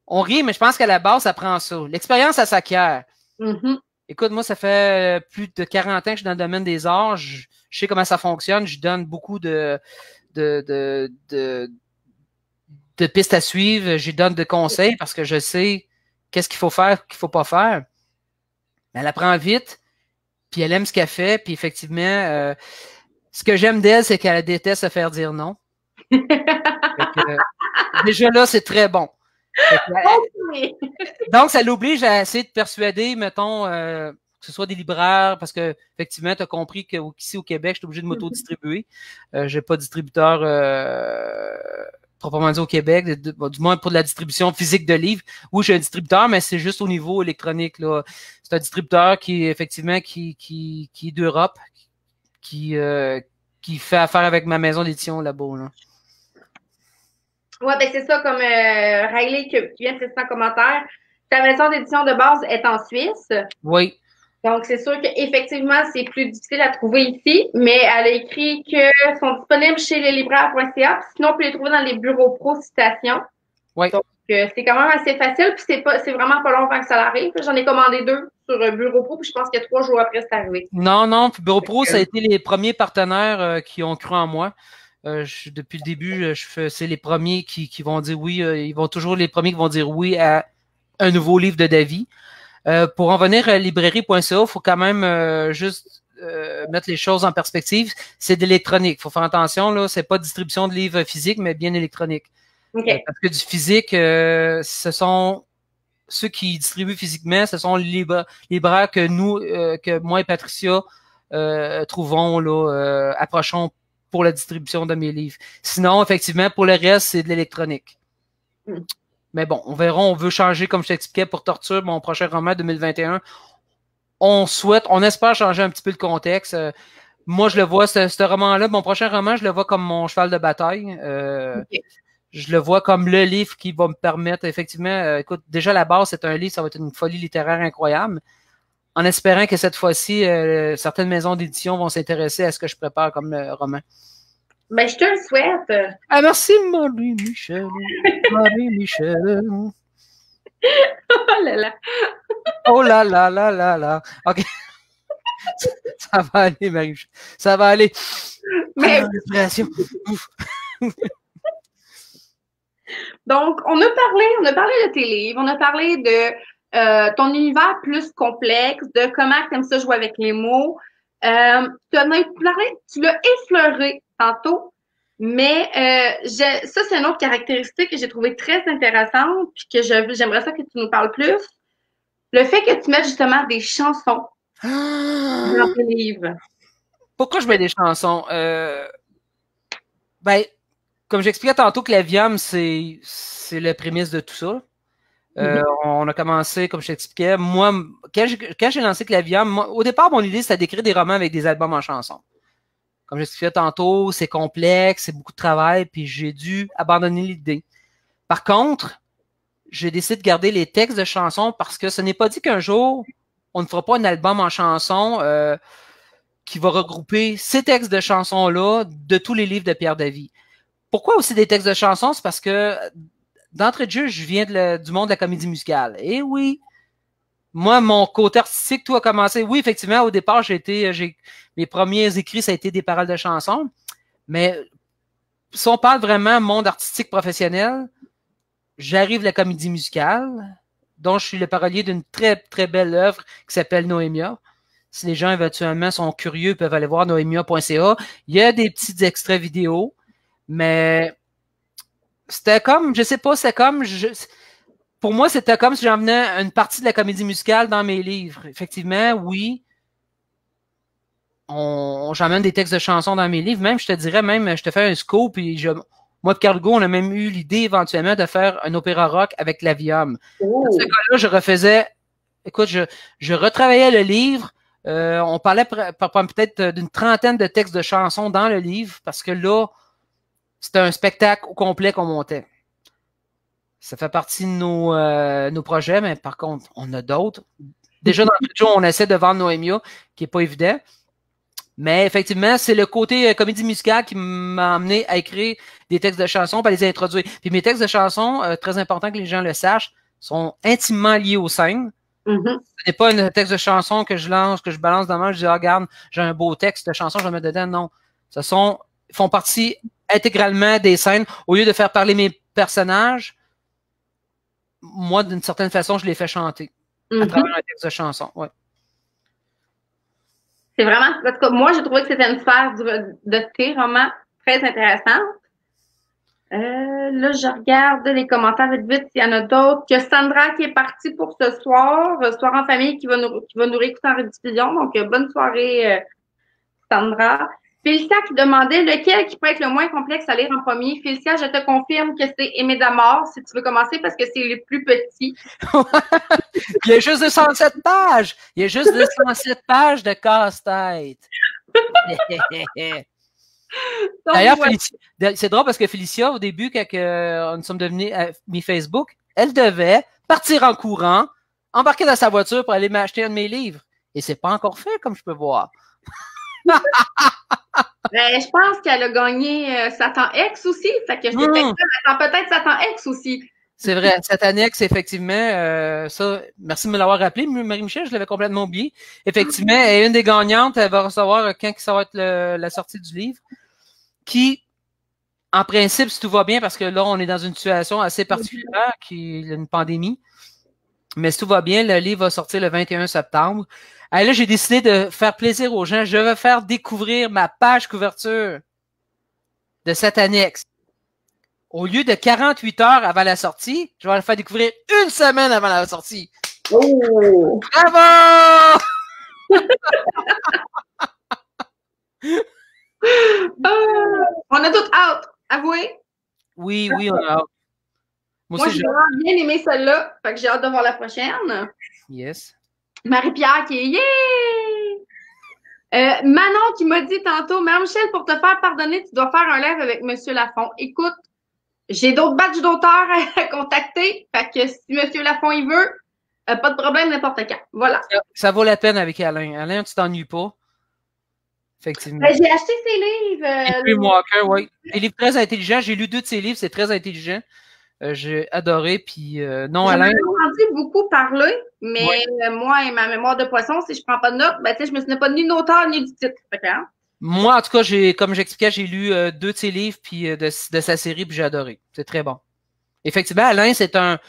on rit, mais je pense qu'à la base, ça prend ça. L'expérience, ça s'acquiert. Mm-hmm. Écoute, moi, ça fait plus de 40 ans que je suis dans le domaine des arts. Je sais comment ça fonctionne. Je donne beaucoup de pistes à suivre, j'y donne de conseils parce que je sais qu'est-ce qu'il faut faire, qu'il faut pas faire. Elle apprend vite, puis elle aime ce qu'elle fait, puis effectivement, ce que j'aime d'elle, c'est qu'elle déteste se faire dire non. Déjà là, c'est très bon. Donc, ça l'oblige à essayer de persuader, mettons, que ce soit des libraires, parce que effectivement, tu as compris qu'ici au Québec, je suis obligé de m'auto-distribuer. J'ai pas de distributeur proprement dit au Québec, du moins pour de la distribution physique de livres. Oui, j'ai un distributeur, mais c'est juste au niveau électronique, là. C'est un distributeur qui, effectivement, qui est d'Europe, qui fait affaire avec ma maison d'édition là-bas, là. Ouais, ben c'est ça, comme Riley qui vient de faire son commentaire. Ta maison d'édition de base est en Suisse. Oui. Donc, c'est sûr qu'effectivement, c'est plus difficile à trouver ici, mais elle a écrit qu'ils sont disponibles chez leslibraires.ca. Sinon, on peut les trouver dans les bureaux pro Citation. Oui. Donc, c'est quand même assez facile, puis c'est vraiment pas long avant que ça arrive. J'en ai commandé 2 sur Bureau Pro, puis je pense que 3 jours après, c'est arrivé. Non, Bureau Pro, ça a été les premiers partenaires qui ont cru en moi. Depuis le début, c'est les premiers qui vont dire oui. Ils vont toujours les premiers qui vont dire oui à un nouveau livre de Davy. Pour en venir à librairie.ca, il faut quand même juste mettre les choses en perspective. C'est de l'électronique. Il faut faire attention, là, c'est pas distribution de livres physiques, mais bien électronique. Okay. Parce que du physique, ce sont ceux qui distribuent physiquement, ce sont les libraires que nous, que moi et Patricia trouvons, là, approchons pour la distribution de mes livres. Sinon, effectivement, pour le reste, c'est de l'électronique. Mais bon, on verra, on veut changer, comme je t'expliquais, pour Torture, mon prochain roman 2021. On espère changer un petit peu le contexte. Moi, je le vois, ce roman-là, mon prochain roman, je le vois comme mon cheval de bataille. Okay. Je le vois comme le livre qui va me permettre, effectivement, écoute, déjà la base, c'est un livre, ça va être une folie littéraire incroyable. En espérant que cette fois-ci, certaines maisons d'édition vont s'intéresser à ce que je prépare comme roman. Ben, je te le souhaite. Ah, merci, Marie-Michel. Marie-Michel. Oh là là. Oh là là là là là. OK. Ça va aller, Marie-Michel. Ça va aller. Mais... Donc, on a parlé de tes livres, on a parlé de ton univers plus complexe, de comment tu aimes ça jouer avec les mots. Tu l'as effleuré tantôt, mais ça, c'est une autre caractéristique que j'ai trouvée très intéressante puis que j'aimerais ça que tu nous parles plus. Le fait que tu mettes justement des chansons dans tes livres. Pourquoi je mets des chansons? Ben, comme j'expliquais tantôt, Clavium, c'est la prémisse de tout ça. On a commencé, comme je t'expliquais, moi, quand j'ai lancé Clavium, au départ, mon idée, c'était d'écrire des romans avec des albums en chansons. Comme j'expliquais tantôt, c'est complexe, c'est beaucoup de travail, puis j'ai dû abandonner l'idée. Par contre, j'ai décidé de garder les textes de chansons parce que ce n'est pas dit qu'un jour, on ne fera pas un album en chansons qui va regrouper ces textes de chansons-là de tous les livres de Pierre Davy. Pourquoi aussi des textes de chansons? C'est parce que d'entrée de jeu, je viens du monde de la comédie musicale. Et oui, moi, mon côté artistique, tout a commencé. Oui, effectivement, au départ, mes premiers écrits, ça a été des paroles de chansons. Mais si on parle vraiment monde artistique professionnel, j'arrive de la comédie musicale, dont je suis le parolier d'une très, très belle œuvre qui s'appelle Noémia. Si les gens éventuellement sont curieux, ils peuvent aller voir noemia.ca. Il y a des petits extraits vidéo, mais c'était comme, je sais pas, c'est comme, pour moi, c'était comme si j'en venais une partie de la comédie musicale dans mes livres. Effectivement, oui, j'emmène des textes de chansons dans mes livres. Même, je te dirais, même, je te fais un scoop, et moi et Carl Hugo, on a même eu l'idée éventuellement de faire un opéra rock avec Clavium. Dans ce cas-là, je refaisais, écoute, je retravaillais le livre. On parlait peut-être d'une trentaine de textes de chansons dans le livre, parce que là, c'était un spectacle au complet qu'on montait. Ça fait partie de nos projets, mais par contre, on a d'autres. Déjà, dans le jour, on essaie de vendre Noémia, qui n'est pas évident. Mais effectivement, c'est le côté comédie musicale qui m'a amené à écrire des textes de chansons et à les introduire. Puis mes textes de chansons, très important que les gens le sachent, sont intimement liés aux scènes. Ce n'est pas un texte de chanson que je lance, que je balance dans le je dis, ah, regarde, j'ai un beau texte de chanson, je vais mettre dedans. Non. Font partie intégralement des scènes. Au lieu de faire parler mes personnages, moi, d'une certaine façon, je les fais chanter à travers un texte de chanson. Ouais. C'est vraiment, en tout cas, moi, j'ai trouvé que c'était une sphère de tes romans très intéressante. Là, je regarde les commentaires vite vite s'il y en a d'autres. Il y a Sandra qui est partie pour ce soir, soir en famille, qui va nous réécouter en rediffusion. Donc, bonne soirée, Sandra. Félicia qui demandait lequel qui pourrait être le moins complexe à lire en premier. Félicia, je te confirme que c'est Aimé d'Amour, si tu veux commencer, parce que c'est le plus petit. Il y a juste 207 pages. Il y a juste 207 pages de casse-tête. D'ailleurs, ouais. C'est drôle parce que Félicia, au début, quand nous sommes devenus amis Facebook, elle devait partir en courant, embarquer dans sa voiture pour aller m'acheter un de mes livres. Et c'est pas encore fait, comme je peux voir. Je pense qu'elle a gagné Satan X aussi. Fait que elle attend peut-être Satan X aussi. C'est vrai, Satan X, effectivement, ça, merci de me l'avoir rappelé, Marie-Michel, je l'avais complètement oublié. Effectivement, elle est une des gagnantes, elle va recevoir quand ça va être la sortie du livre, qui, en principe, si tout va bien, parce que là, on est dans une situation assez particulière, qui est une pandémie, mais si tout va bien, le livre va sortir le 21 septembre. Alors là, j'ai décidé de faire plaisir aux gens. Je vais faire découvrir ma page couverture de Satanex. Au lieu de 48 heures avant la sortie, je vais le faire découvrir une semaine avant la sortie. Oh! Bravo! On a tout hâte, avouez? Oui, on a hâte. Moi j'ai vraiment bien aimé celle-là, fait que j'ai hâte de voir la prochaine. Yes. Marie-Pierre qui est yeah! Manon qui m'a dit tantôt, Mère Michel, pour te faire pardonner, tu dois faire un live avec Monsieur Lafont. Écoute, j'ai d'autres badges d'auteurs à contacter, fait que si Monsieur Lafont il veut, pas de problème n'importe quand. Voilà. Ça vaut la peine avec Alain. Alain, tu t'ennuies pas. Effectivement. J'ai acheté ses livres. Et puis Walker, oui. Des livres très intelligents. J'ai lu 2 de ses livres, c'est très intelligent. J'ai adoré, puis non, Alain. J'ai entendu beaucoup parler, mais moi et ma mémoire de poisson, si je prends pas de notes, ben, je me souviens pas ni de l'auteur ni du titre. Hein? Moi, en tout cas, comme j'expliquais, j'ai lu 2 de ses livres, puis de sa série, puis j'ai adoré. C'est très bon. Effectivement, Alain, c'est un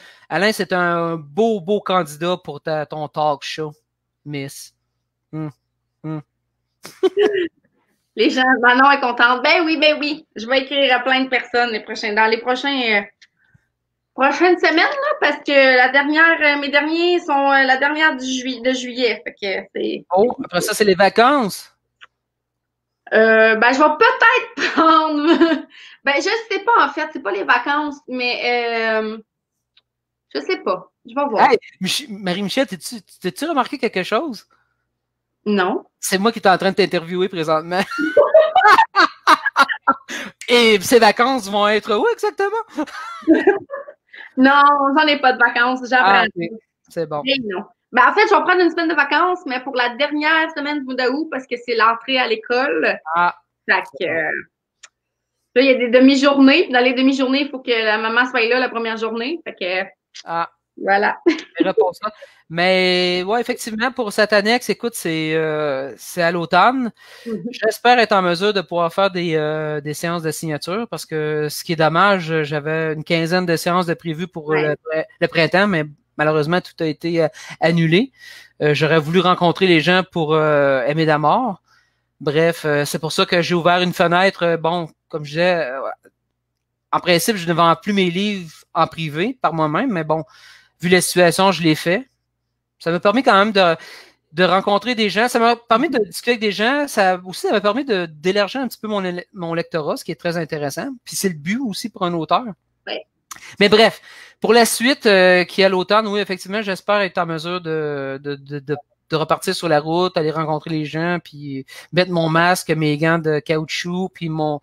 beau candidat pour ton talk show, Miss. Les gens, Manon est contente. Ben oui. Je vais écrire à plein de personnes dans les prochaines semaines, là, parce que mes derniers sont la dernière de juillet. Fait que c'est. Oh, après ça, c'est les vacances. Ben, je vais peut-être prendre. Ben, je sais pas, en fait. C'est pas les vacances, mais je sais pas. Je vais voir. Hey, Marie-Michel, t'as-tu remarqué quelque chose? Non. C'est moi qui est en train de t'interviewer présentement. Et ces vacances vont être où exactement? Non, j'en ai pas de vacances. J'apprends. Okay. C'est bon. Et non. Ben, en fait, je vais prendre une semaine de vacances, mais pour la dernière semaine du mois d'août, parce que c'est l'entrée à l'école. Fait que, là, il y a des demi-journées. Dans les demi-journées, il faut que la maman soit là la première journée. Fait que, voilà. Mais ouais, effectivement, pour cette annexe, écoute, c'est à l'automne. J'espère être en mesure de pouvoir faire des séances de signature parce que ce qui est dommage, j'avais une quinzaine de séances de prévues pour le printemps, mais malheureusement, tout a été annulé. J'aurais voulu rencontrer les gens pour aimer d'amour. Bref, c'est pour ça que j'ai ouvert une fenêtre. Bon, comme je disais, en principe, je ne vends plus mes livres en privé par moi-même, mais bon, vu la situation, je l'ai fait. Ça m'a permis quand même de rencontrer des gens. Ça m'a permis de discuter avec des gens. Ça m'a permis d'élargir un petit peu mon lectorat, ce qui est très intéressant. Puis c'est le but aussi pour un auteur. Oui. Mais bref, pour la suite qui est à l'automne, oui, effectivement, j'espère être en mesure de repartir sur la route, aller rencontrer les gens, puis mettre mon masque, mes gants de caoutchouc, puis ouais.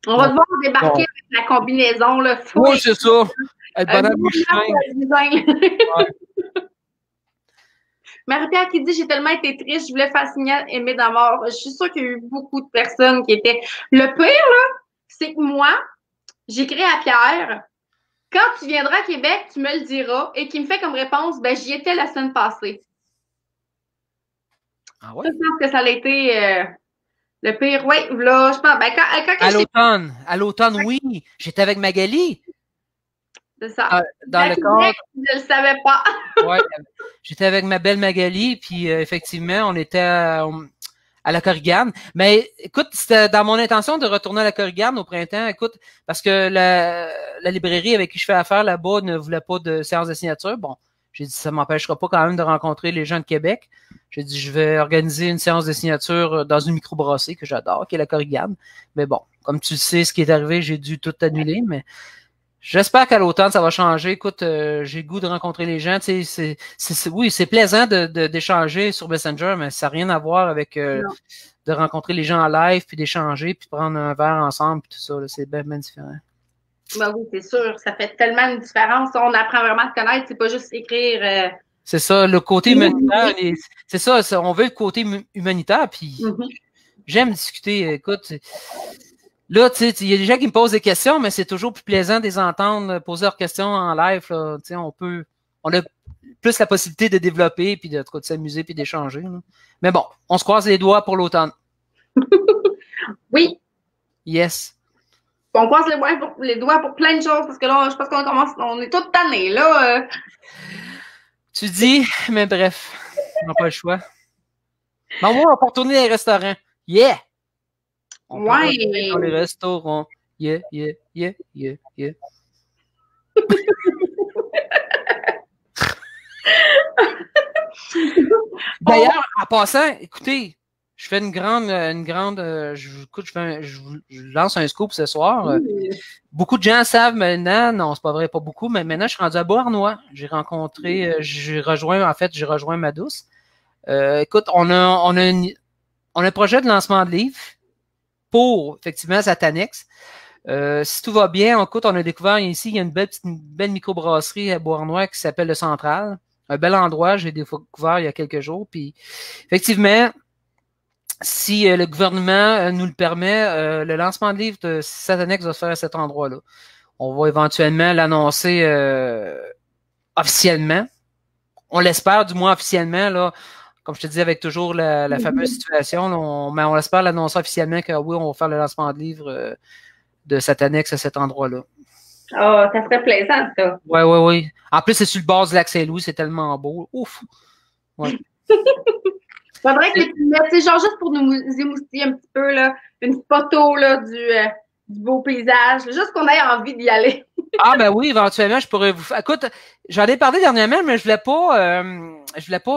On va devoir débarquer avec la combinaison, là. Oui, c'est ça. Elle Marie-Pierre qui dit « J'ai tellement été triste, je voulais faire signer Aimer d'amour. » Je suis sûre qu'il y a eu beaucoup de personnes qui étaient... Le pire, là, c'est que moi, j'écris à Pierre « Quand tu viendras à Québec, tu me le diras. » Et qui me fait comme réponse « Ben, j'y étais la semaine passée. » Ah ouais? Je pense que ça a été... le pire, oui, là, je pense, ben, quand à l'automne, oui. J'étais avec Magali. C'est ça. Dans le cadre. Je le savais pas. Ouais. J'étais avec ma belle Magali, puis effectivement, on était à la Corrigane. Mais écoute, c'était dans mon intention de retourner à la Corrigane au printemps. Écoute, parce que la librairie avec qui je fais affaire là-bas ne voulait pas de séance de signature. Bon, j'ai dit, ça m'empêchera pas quand même de rencontrer les gens de Québec. J'ai dit, je vais organiser une séance de signature dans une microbrasserie que j'adore, qui est la Corrigane. Mais bon, comme tu sais, ce qui est arrivé, j'ai dû tout annuler, mais j'espère qu'à l'automne, ça va changer. Écoute, j'ai le goût de rencontrer les gens. Tu sais, oui, c'est plaisant d'échanger sur Messenger, mais ça n'a rien à voir avec de rencontrer les gens en live, puis d'échanger, puis prendre un verre ensemble, puis tout ça. C'est bien, bien différent. Ben oui, c'est sûr. Ça fait tellement une différence. On apprend vraiment à se connaître. C'est pas juste écrire... C'est ça, le côté humanitaire. C'est ça, on veut le côté humanitaire, puis j'aime discuter. Écoute, là, tu sais, il y a des gens qui me posent des questions, mais c'est toujours plus plaisant de les entendre poser leurs questions en live. Là. Tu sais, on a plus la possibilité de développer, puis de s'amuser, puis d'échanger. Mais bon, on se croise les doigts pour l'automne. Oui. Yes. On croise les doigts pour plein de choses, parce que là, je pense on est toutes tannées, là. Tu dis, mais bref, on n'a pas le choix. Mais on va retourner dans les restaurants. Yeah! On peut retourner dans les restaurants. Yeah, yeah, yeah, yeah, yeah. D'ailleurs, en passant, écoutez, je fais je lance un scoop ce soir. Beaucoup de gens savent maintenant, non, c'est pas vrai, pas beaucoup, mais maintenant, je suis rendu à Beauharnois. J'ai rencontré, j'ai rejoint ma douce. Écoute, on a un projet de lancement de livre pour, effectivement, cette annexe. Si tout va bien, écoute, on a découvert ici, il y a une belle microbrasserie à Beauharnois qui s'appelle le Central. Un bel endroit, j'ai découvert il y a quelques jours. Puis, effectivement, si le gouvernement nous le permet, le lancement de livre de cette annexe va se faire à cet endroit-là. On va éventuellement l'annoncer officiellement. On l'espère, du moins officiellement, là. Comme je te dis, avec toujours la fameuse situation, là, on espère l'annoncer officiellement que oui, on va faire le lancement de livre de cette annexe à cet endroit-là. Oh, ça serait plaisant, ça. Oui. En plus, c'est sur le bord du lac Saint-Louis, c'est tellement beau. Ouf! Ouais. Faudrait que tu mettes, genre juste pour nous émoustiller un petit peu, là, une photo là, du beau paysage, juste qu'on ait envie d'y aller. Ah ben oui, éventuellement, je pourrais vous... Écoute, j'en ai parlé dernièrement, mais je voulais pas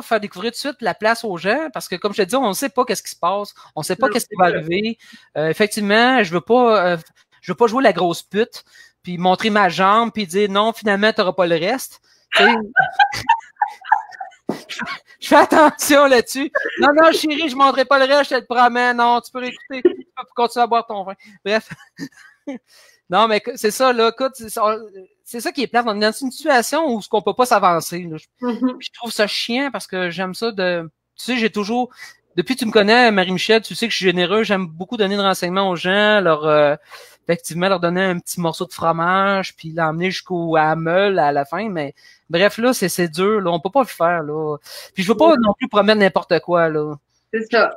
faire découvrir tout de suite la place aux gens, parce que comme je te dis, on ne sait pas qu'est-ce qui se passe, on ne sait pas qu'est-ce qui va arriver. Effectivement, je veux pas jouer la grosse pute, puis montrer ma jambe, puis dire non, finalement, t'auras pas le reste. Je fais attention là-dessus. Non, chérie, je ne montrerai pas le reste, je te le promets. Non, tu peux réécouter. Tu peux continuer à boire ton vin. Bref. Non, mais c'est ça, là. Écoute, c'est ça qui est plate. On est dans une situation où on ne peut pas s'avancer. Je trouve ça chiant parce que j'aime ça de... Tu sais, j'ai toujours... Depuis que tu me connais, Marie-Michel, tu sais que je suis généreux. J'aime beaucoup donner de renseignements aux gens. effectivement leur donner un petit morceau de fromage, puis l'emmener jusqu'au Hamel à la fin, mais bref, là, c'est dur, là, on peut pas le faire, là. Puis je veux pas non plus promettre n'importe quoi, là. C'est ça.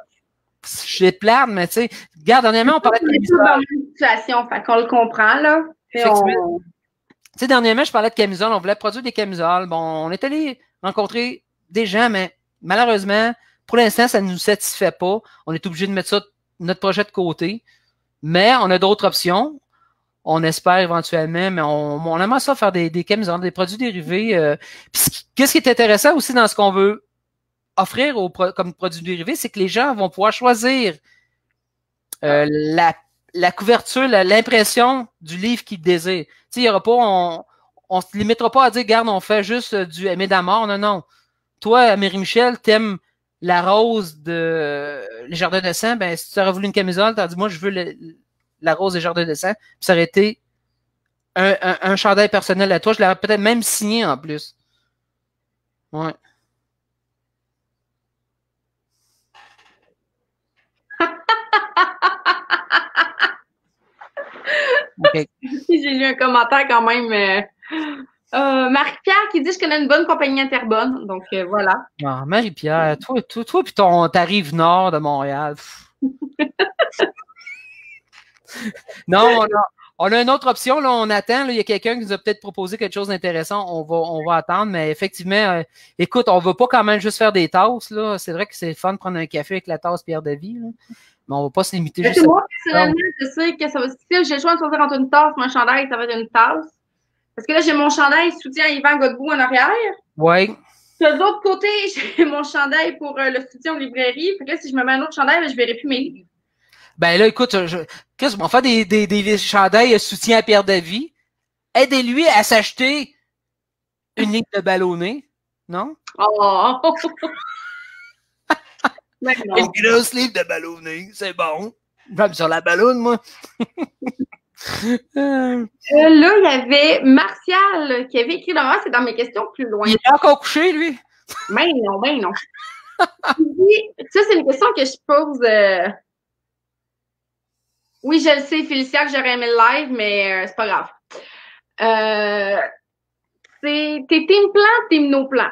J'ai plate, mais tu sais, regarde, dernièrement, on parlait de camisole. Dans une situation, fait qu'on le comprend, là. Tu sais, dernièrement, je parlais de camisole, on voulait produire des camisoles. Bon, on est allé rencontrer des gens, mais malheureusement, pour l'instant, ça ne nous satisfait pas. On est obligé de mettre ça, notre projet de côté. Mais on a d'autres options. On espère éventuellement, mais on aimerait ça faire des camisoles, des produits dérivés. Qu'est-ce qui est intéressant aussi dans ce qu'on veut offrir comme produits dérivés, c'est que les gens vont pouvoir choisir la couverture, l'impression du livre qu'ils désirent. Tu sais, il y aura pas, on se limitera pas à dire, regarde, on fait juste du Aimé d'Amour. Non, non. Toi, Marie-Michel, t'aimes la rose de Les Jardins de sang, ben, si tu aurais voulu une camisole, t'as dit, moi, je veux la rose des Jardins de sang, puis ça aurait été un chandail personnel à toi. Je l'aurais peut-être même signé en plus. Ouais. Okay. J'ai lu un commentaire quand même. Marie-Pierre qui dit je connais une bonne compagnie à Terrebonne. Donc voilà. Ah, Marie-Pierre, toi puis ta rive nord de Montréal. Non, on a une autre option, là, on attend. Là, il y a quelqu'un qui nous a peut-être proposé quelque chose d'intéressant. On va attendre, mais effectivement, écoute, on ne va pas quand même juste faire des tasses. Là. C'est vrai que c'est fun de prendre un café avec la tasse Pierre de Vie, là. Mais on ne va pas se limiter juste moi, personnellement, je sais que ça va. Si j'ai le choix de choisir entre une tasse et un chandail, ça va être une tasse. Parce que là, j'ai mon chandail soutien Yvan Godbout en arrière. Oui. De l'autre côté, j'ai mon chandail pour le soutien aux librairies. Fait que là, si je me mets un autre chandail, ben, je ne verrai plus mes livres. Ben là, écoute, qu'est-ce qu'on fait des chandails soutien à Pierre Davy? Aidez-lui à s'acheter une ligne de ballonné, non? Oh! Une grosse livre de ballonné, c'est bon. J'aime sur la ballonne, moi. Là, il y avait Martial qui avait écrit là, c'est dans mes questions plus loin. Il est encore couché, lui? Ben non, ben non. Ça, c'est une question que je pose. Oui, je le sais, Félicia, que j'aurais aimé le live, mais c'est pas grave. T'es team plan, team no plan.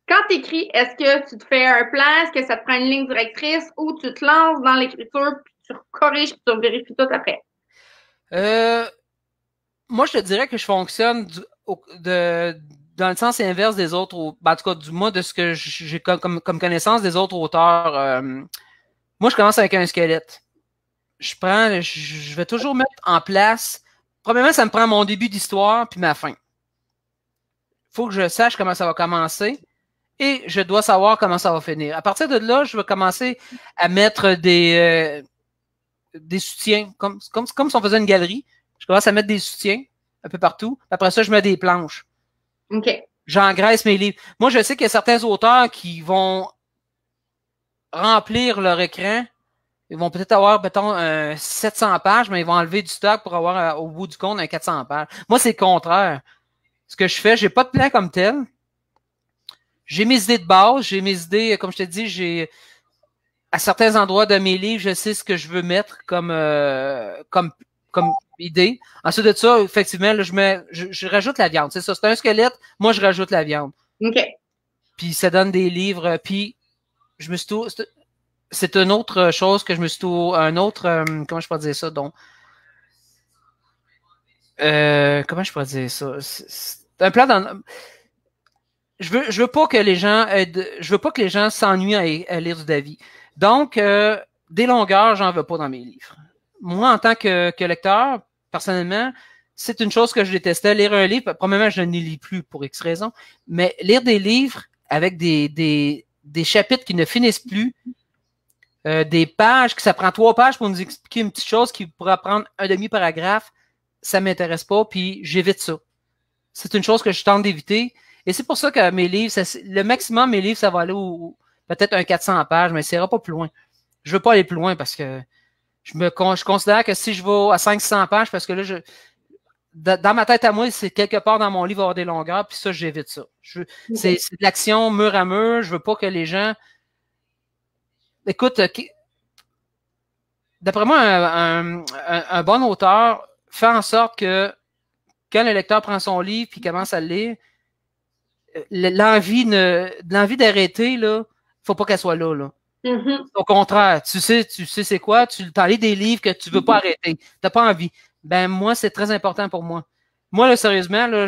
Quand t'écris, est-ce que tu te fais un plan, est-ce que ça te prend une ligne directrice ou tu te lances dans l'écriture, puis tu corriges, puis tu vérifies tout après? Moi, je te dirais que je fonctionne dans le sens inverse des autres, en tout cas, du moins de ce que j'ai comme connaissance des autres auteurs. Moi, je commence avec un squelette. Je vais toujours mettre en place. Premièrement, ça me prend mon début d'histoire puis ma fin. Il faut que je sache comment ça va commencer et je dois savoir comment ça va finir. À partir de là, je vais commencer à mettre des soutiens, comme si on faisait une galerie. Je commence à mettre des soutiens un peu partout. Après ça, je mets des planches. OK. J'engraisse mes livres. Moi, je sais qu'il y a certains auteurs qui vont remplir leur écran. Ils vont peut-être avoir, mettons, 700 pages, mais ils vont enlever du stock pour avoir, au bout du compte, un 400 pages. Moi, c'est le contraire. Ce que je fais, j'ai pas de plan comme tel. J'ai mes idées de base, j'ai mes idées, comme je te dis, j'ai à certains endroits de mes livres, je sais ce que je veux mettre comme idée. Ensuite de ça, effectivement, là, je rajoute la viande. C'est ça, c'est un squelette. Moi, je rajoute la viande. OK. Puis ça donne des livres. Puis je me suis tout. C'est une autre chose que je me suis tout. Un autre. Comment je pourrais dire ça, donc? Comment je pourrais dire ça? C'est un plan dans. Je veux pas que les gens s'ennuient à lire du Davy. Donc, des longueurs, j'en veux pas dans mes livres. Moi, en tant que lecteur, personnellement, c'est une chose que je détestais. Lire un livre, premièrement, je ne lis plus pour X raisons, mais lire des livres avec des chapitres qui ne finissent plus, des pages, que ça prend 3 pages pour nous expliquer une petite chose qui pourra prendre un demi-paragraphe, ça m'intéresse pas, puis j'évite ça. C'est une chose que je tente d'éviter. Et c'est pour ça que mes livres, le maximum mes livres, ça va aller peut-être un 400 pages, mais ça ira pas plus loin. Je veux pas aller plus loin parce que je considère que si je vais à 500 pages, parce que là, dans ma tête à moi, c'est quelque part dans mon livre avoir des longueurs, puis ça, j'évite ça. C'est de l'action mur à mur. Je veux pas que les gens. Écoute, d'après moi, un bon auteur fait en sorte que quand le lecteur prend son livre et commence à le lire, l'envie d'arrêter, là, faut pas qu'elle soit là, là. Au contraire, tu sais c'est quoi? Tu t'en lis des livres que tu veux pas arrêter. T'as pas envie. Ben, moi, c'est très important pour moi. Moi, là, sérieusement, là,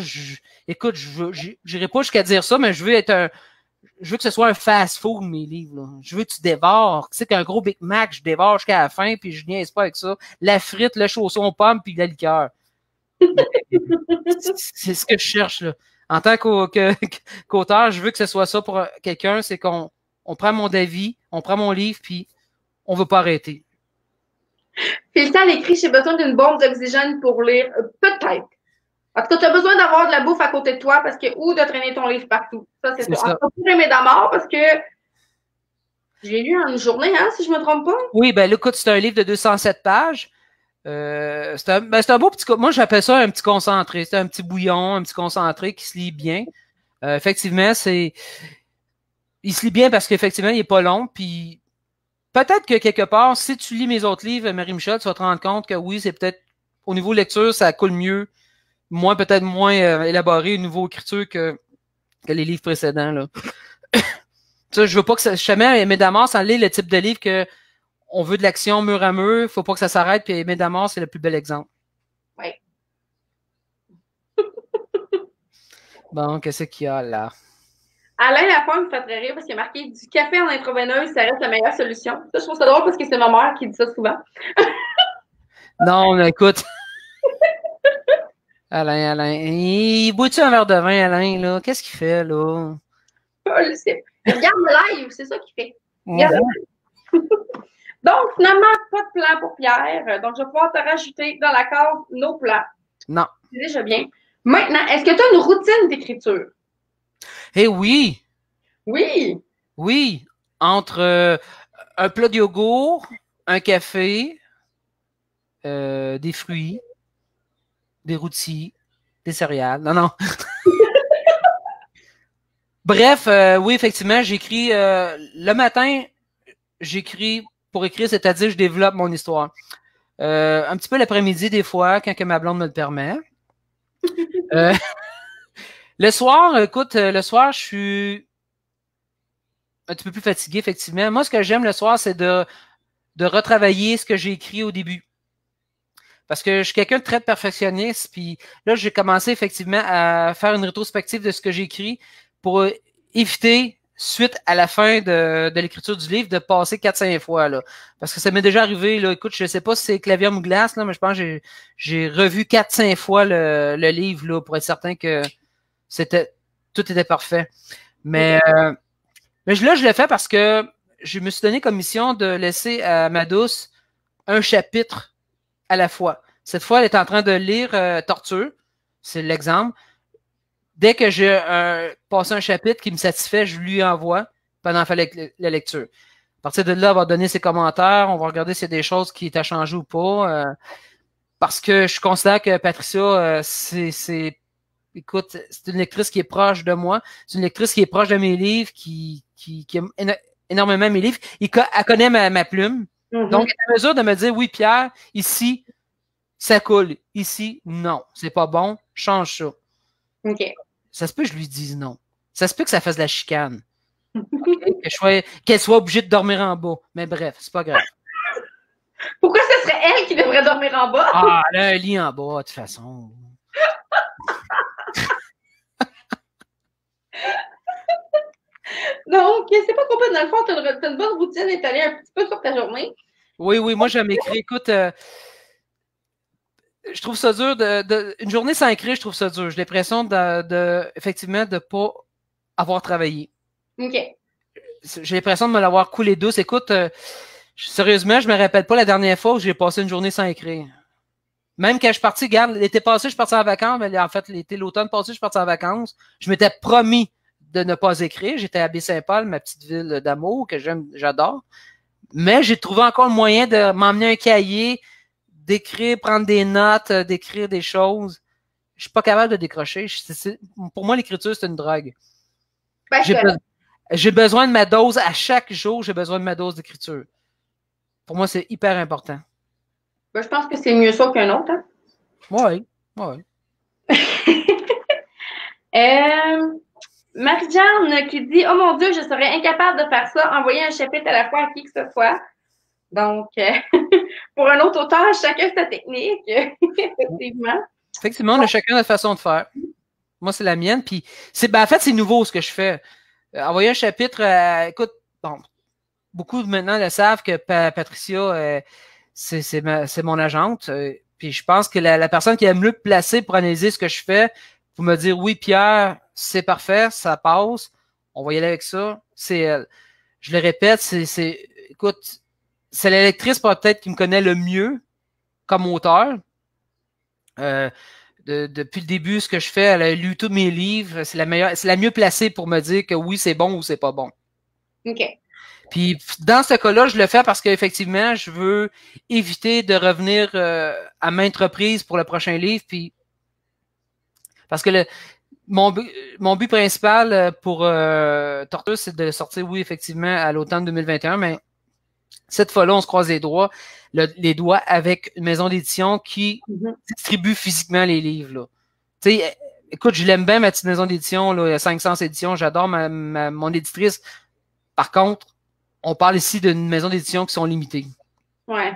écoute, j'irai pas jusqu'à dire ça, mais je veux que ce soit un fast-food, mes livres, là. Je veux que tu dévores. Tu sais qu'un gros Big Mac, je dévore jusqu'à la fin, puis je niaise pas avec ça. La frite, le chausson aux pommes, puis la liqueur. C'est ce que je cherche, là. En tant qu'auteur, je veux que ce soit ça pour quelqu'un, c'est qu'on prend mon avis, on prend mon livre, puis on veut pas arrêter. Philtal écrit, j'ai besoin d'une bombe d'oxygène pour lire. Peut-être. En tout cas, tu as besoin d'avoir de la bouffe à côté de toi parce que ou de traîner ton livre partout. Ça, c'est ça. En tout cas, pour aimer d'Amor, parce que j'ai lu en une journée, hein, si je me trompe pas. Oui, ben là, écoute, c'est un livre de 207 pages. C'est un beau petit... Moi, j'appelle ça un petit concentré. C'est un petit bouillon, un petit concentré qui se lit bien. Effectivement, il se lit bien parce qu'effectivement, il est pas long. Puis peut-être que quelque part, si tu lis mes autres livres, Marie-Michel, tu vas te rendre compte que oui, c'est peut-être au niveau lecture, ça coule mieux. Peut-être moins élaboré au niveau écriture que les livres précédents, là. Ça, je veux pas que ça... Jamais, Aimé d'Amour, ça lit le type de livre que on veut de l'action mur à mur, faut pas que ça s'arrête, puis Aimé d'Amour, c'est le plus bel exemple. Oui. Bon, qu'est-ce qu'il y a là? Alain Lafont me fait très rire parce qu'il a marqué du café en intraveineuse, ça reste la meilleure solution. Ça, je trouve ça drôle parce que c'est ma mère qui dit ça souvent. Non, écoute. Alain. Il boit-tu un verre de vin, Alain, là? Qu'est-ce qu'il fait, là? Je le sais. Il regarde le live, c'est ça qu'il fait. Donc, finalement, pas de plan pour Pierre. Donc, je vais pouvoir te rajouter dans la case nos plans. Non. C'est déjà bien. Maintenant, est-ce que tu as une routine d'écriture? Eh oui! Oui! Oui! Entre un plat de yogourt, un café, des fruits, des rôtis, des céréales. Non. Bref, oui, effectivement, j'écris le matin, j'écris pour écrire, c'est-à-dire je développe mon histoire. Un petit peu l'après-midi, des fois, quand que ma blonde me le permet. Le soir, écoute, le soir, je suis un petit peu plus fatigué, effectivement. Moi, ce que j'aime le soir, c'est de retravailler ce que j'ai écrit au début. Parce que je suis quelqu'un de très perfectionniste, puis là, j'ai commencé effectivement à faire une rétrospective de ce que j'ai écrit pour éviter, suite à la fin de l'écriture du livre, de passer 4-5 fois, là. Parce que ça m'est déjà arrivé, là. Écoute, je sais pas si c'est clavier ou glace, là, mais je pense que j'ai revu 4-5 fois le livre, là, pour être certain que tout était parfait. Mais là, je l'ai fait parce que je me suis donné comme mission de laisser à ma douce un chapitre à la fois. Cette fois, elle est en train de lire Torture. C'est l'exemple. Dès que j'ai passé un chapitre qui me satisfait, je lui envoie pendant la lecture. À partir de là, elle va donner ses commentaires. On va regarder s'il y a des choses qui étaient changées ou pas. Parce que je considère que Patricia, écoute, c'est une lectrice qui est proche de moi. C'est une lectrice qui est proche de mes livres, qui aime énormément mes livres. Elle connaît ma plume. Mm-hmm. Donc, elle est en mesure de me dire, oui, Pierre, ici, ça coule. Ici, non. C'est pas bon. Change ça. OK. Ça se peut que je lui dise non. Ça se peut que ça fasse de la chicane. Okay? Qu'elle soit obligée de dormir en bas. Mais bref, c'est pas grave. Pourquoi ce serait elle qui devrait dormir en bas? Ah, elle a un lit en bas, de toute façon. Donc, c'est pas complètement dans le fond, t'as une bonne routine étalée un petit peu sur ta journée. Oui, moi j'aime écrire. Écoute, je trouve ça dur une journée sans écrire, je trouve ça dur. J'ai l'impression effectivement de pas avoir travaillé. OK. J'ai l'impression de me l'avoir coulé douce. Écoute, sérieusement, je me rappelle pas la dernière fois où j'ai passé une journée sans écrire. Même quand je suis parti, regarde, l'été passé, je suis parti en vacances, mais en fait, l'automne passé, je suis parti en vacances. Je m'étais promis de ne pas écrire. J'étais à Baie-Saint-Paul, ma petite ville d'amour que j'adore. Mais j'ai trouvé encore le moyen de m'emmener un cahier, d'écrire, prendre des notes, d'écrire des choses. Je suis pas capable de décrocher. Pour moi, l'écriture, c'est une drogue. J'ai besoin de ma dose. À chaque jour, j'ai besoin de ma dose d'écriture. pour moi, c'est hyper important. Ben, je pense que c'est mieux ça qu'un autre. Hein? Oui, oui. Marie-Jeanne qui dit « Oh mon Dieu, je serais incapable de faire ça, envoyer un chapitre à la fois à qui que ce soit. » Donc, pour un autre auteur, chacun sa technique, effectivement. Effectivement, on a chacun notre façon de faire. Moi, c'est la mienne. Puis, en fait, c'est nouveau ce que je fais. Envoyer un chapitre, écoute, bon, beaucoup maintenant le savent que Patricia, c'est mon agente. Puis, je pense que la personne qui est le mieux placée pour analyser ce que je fais, pour me dire, oui, Pierre, c'est parfait, ça passe, on va y aller avec ça, c'est elle. Je le répète, écoute, c'est la lectrice peut-être qui me connaît le mieux comme auteur. Depuis le début, ce que je fais, elle a lu tous mes livres. C'est la mieux placée pour me dire que oui, c'est bon ou c'est pas bon. OK. Puis dans ce cas-là, je le fais parce qu'effectivement, je veux éviter de revenir à maintes reprises pour le prochain livre. Puis parce que mon but principal pour Tortoise, c'est de sortir, oui, effectivement, à l'automne 2021, mais cette fois-là, on se croise les doigts avec une maison d'édition qui distribue physiquement les livres. Là. Tu sais, écoute, je l'aime bien, ma petite maison d'édition, là, il y a 500 éditions, j'adore mon éditrice. Par contre, on parle ici d'une maison d'édition qui sont limitées. Ouais.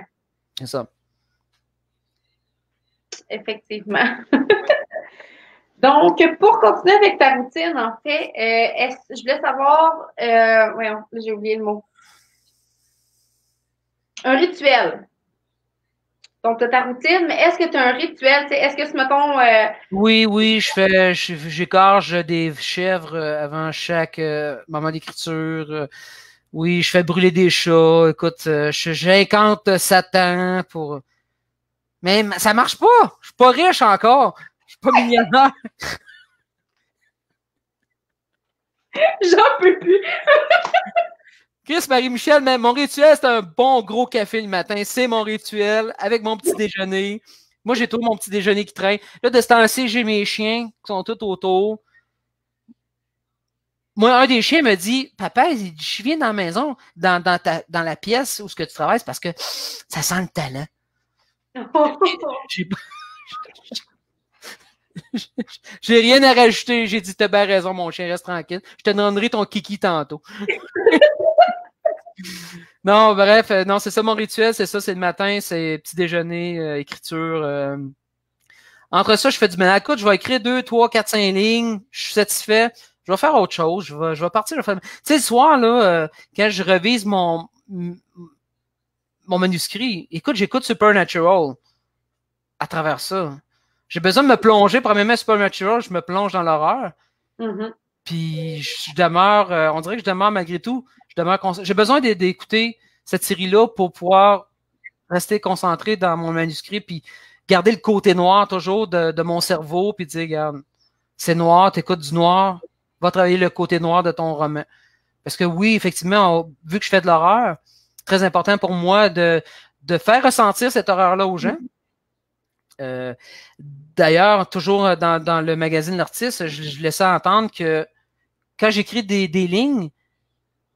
C'est ça. Effectivement. Donc, pour continuer avec ta routine, en fait, je voulais savoir, voyons, j'ai oublié le mot. Un rituel. Donc, tu as ta routine, mais est-ce que tu as un rituel? Est-ce que, mettons... Oui, j'écorche des chèvres avant chaque moment d'écriture. Oui, je fais brûler des chats. Écoute, j'incante Satan pour... Mais ça marche pas! Je suis pas riche encore! Je suis pas millionnaire! J'en peux plus! Chris, Marie-Michel, mais mon rituel, c'est un bon gros café le matin. C'est mon rituel avec mon petit déjeuner. Moi, j'ai tout mon petit déjeuner qui traîne. Là, de ce temps-ci, j'ai mes chiens qui sont tous autour. Moi, un des chiens me dit, papa, je viens dans la maison, dans la pièce où ce que tu travailles, parce que ça sent le talent. J'ai rien à rajouter. J'ai dit, t'as bien raison, mon chien, reste tranquille. Je te donnerai ton kiki tantôt. Non, bref, non, c'est ça mon rituel, c'est ça, c'est le matin, c'est petit déjeuner, écriture. Entre ça, je fais du ménage. Écoute, je vais écrire 2, 3, 4, 5 lignes, je suis satisfait, je vais faire autre chose, je vais partir, je vais faire... Tu sais, le soir, là, quand je revise mon manuscrit, écoute, j'écoute Supernatural à travers ça. J'ai besoin de me plonger, premièrement, Supernatural, je me plonge dans l'horreur. Mm-hmm. Puis je demeure, on dirait que je demeure malgré tout, j'ai besoin d'écouter cette série-là pour pouvoir rester concentré dans mon manuscrit, puis garder le côté noir toujours de mon cerveau, puis dire, regarde, c'est noir, t'écoutes du noir, va travailler le côté noir de ton roman. Parce que oui, effectivement, vu que je fais de l'horreur, très important pour moi de faire ressentir cette horreur-là aux gens. D'ailleurs, toujours dans le magazine L'Artiste, je laissais entendre que quand j'écris des lignes,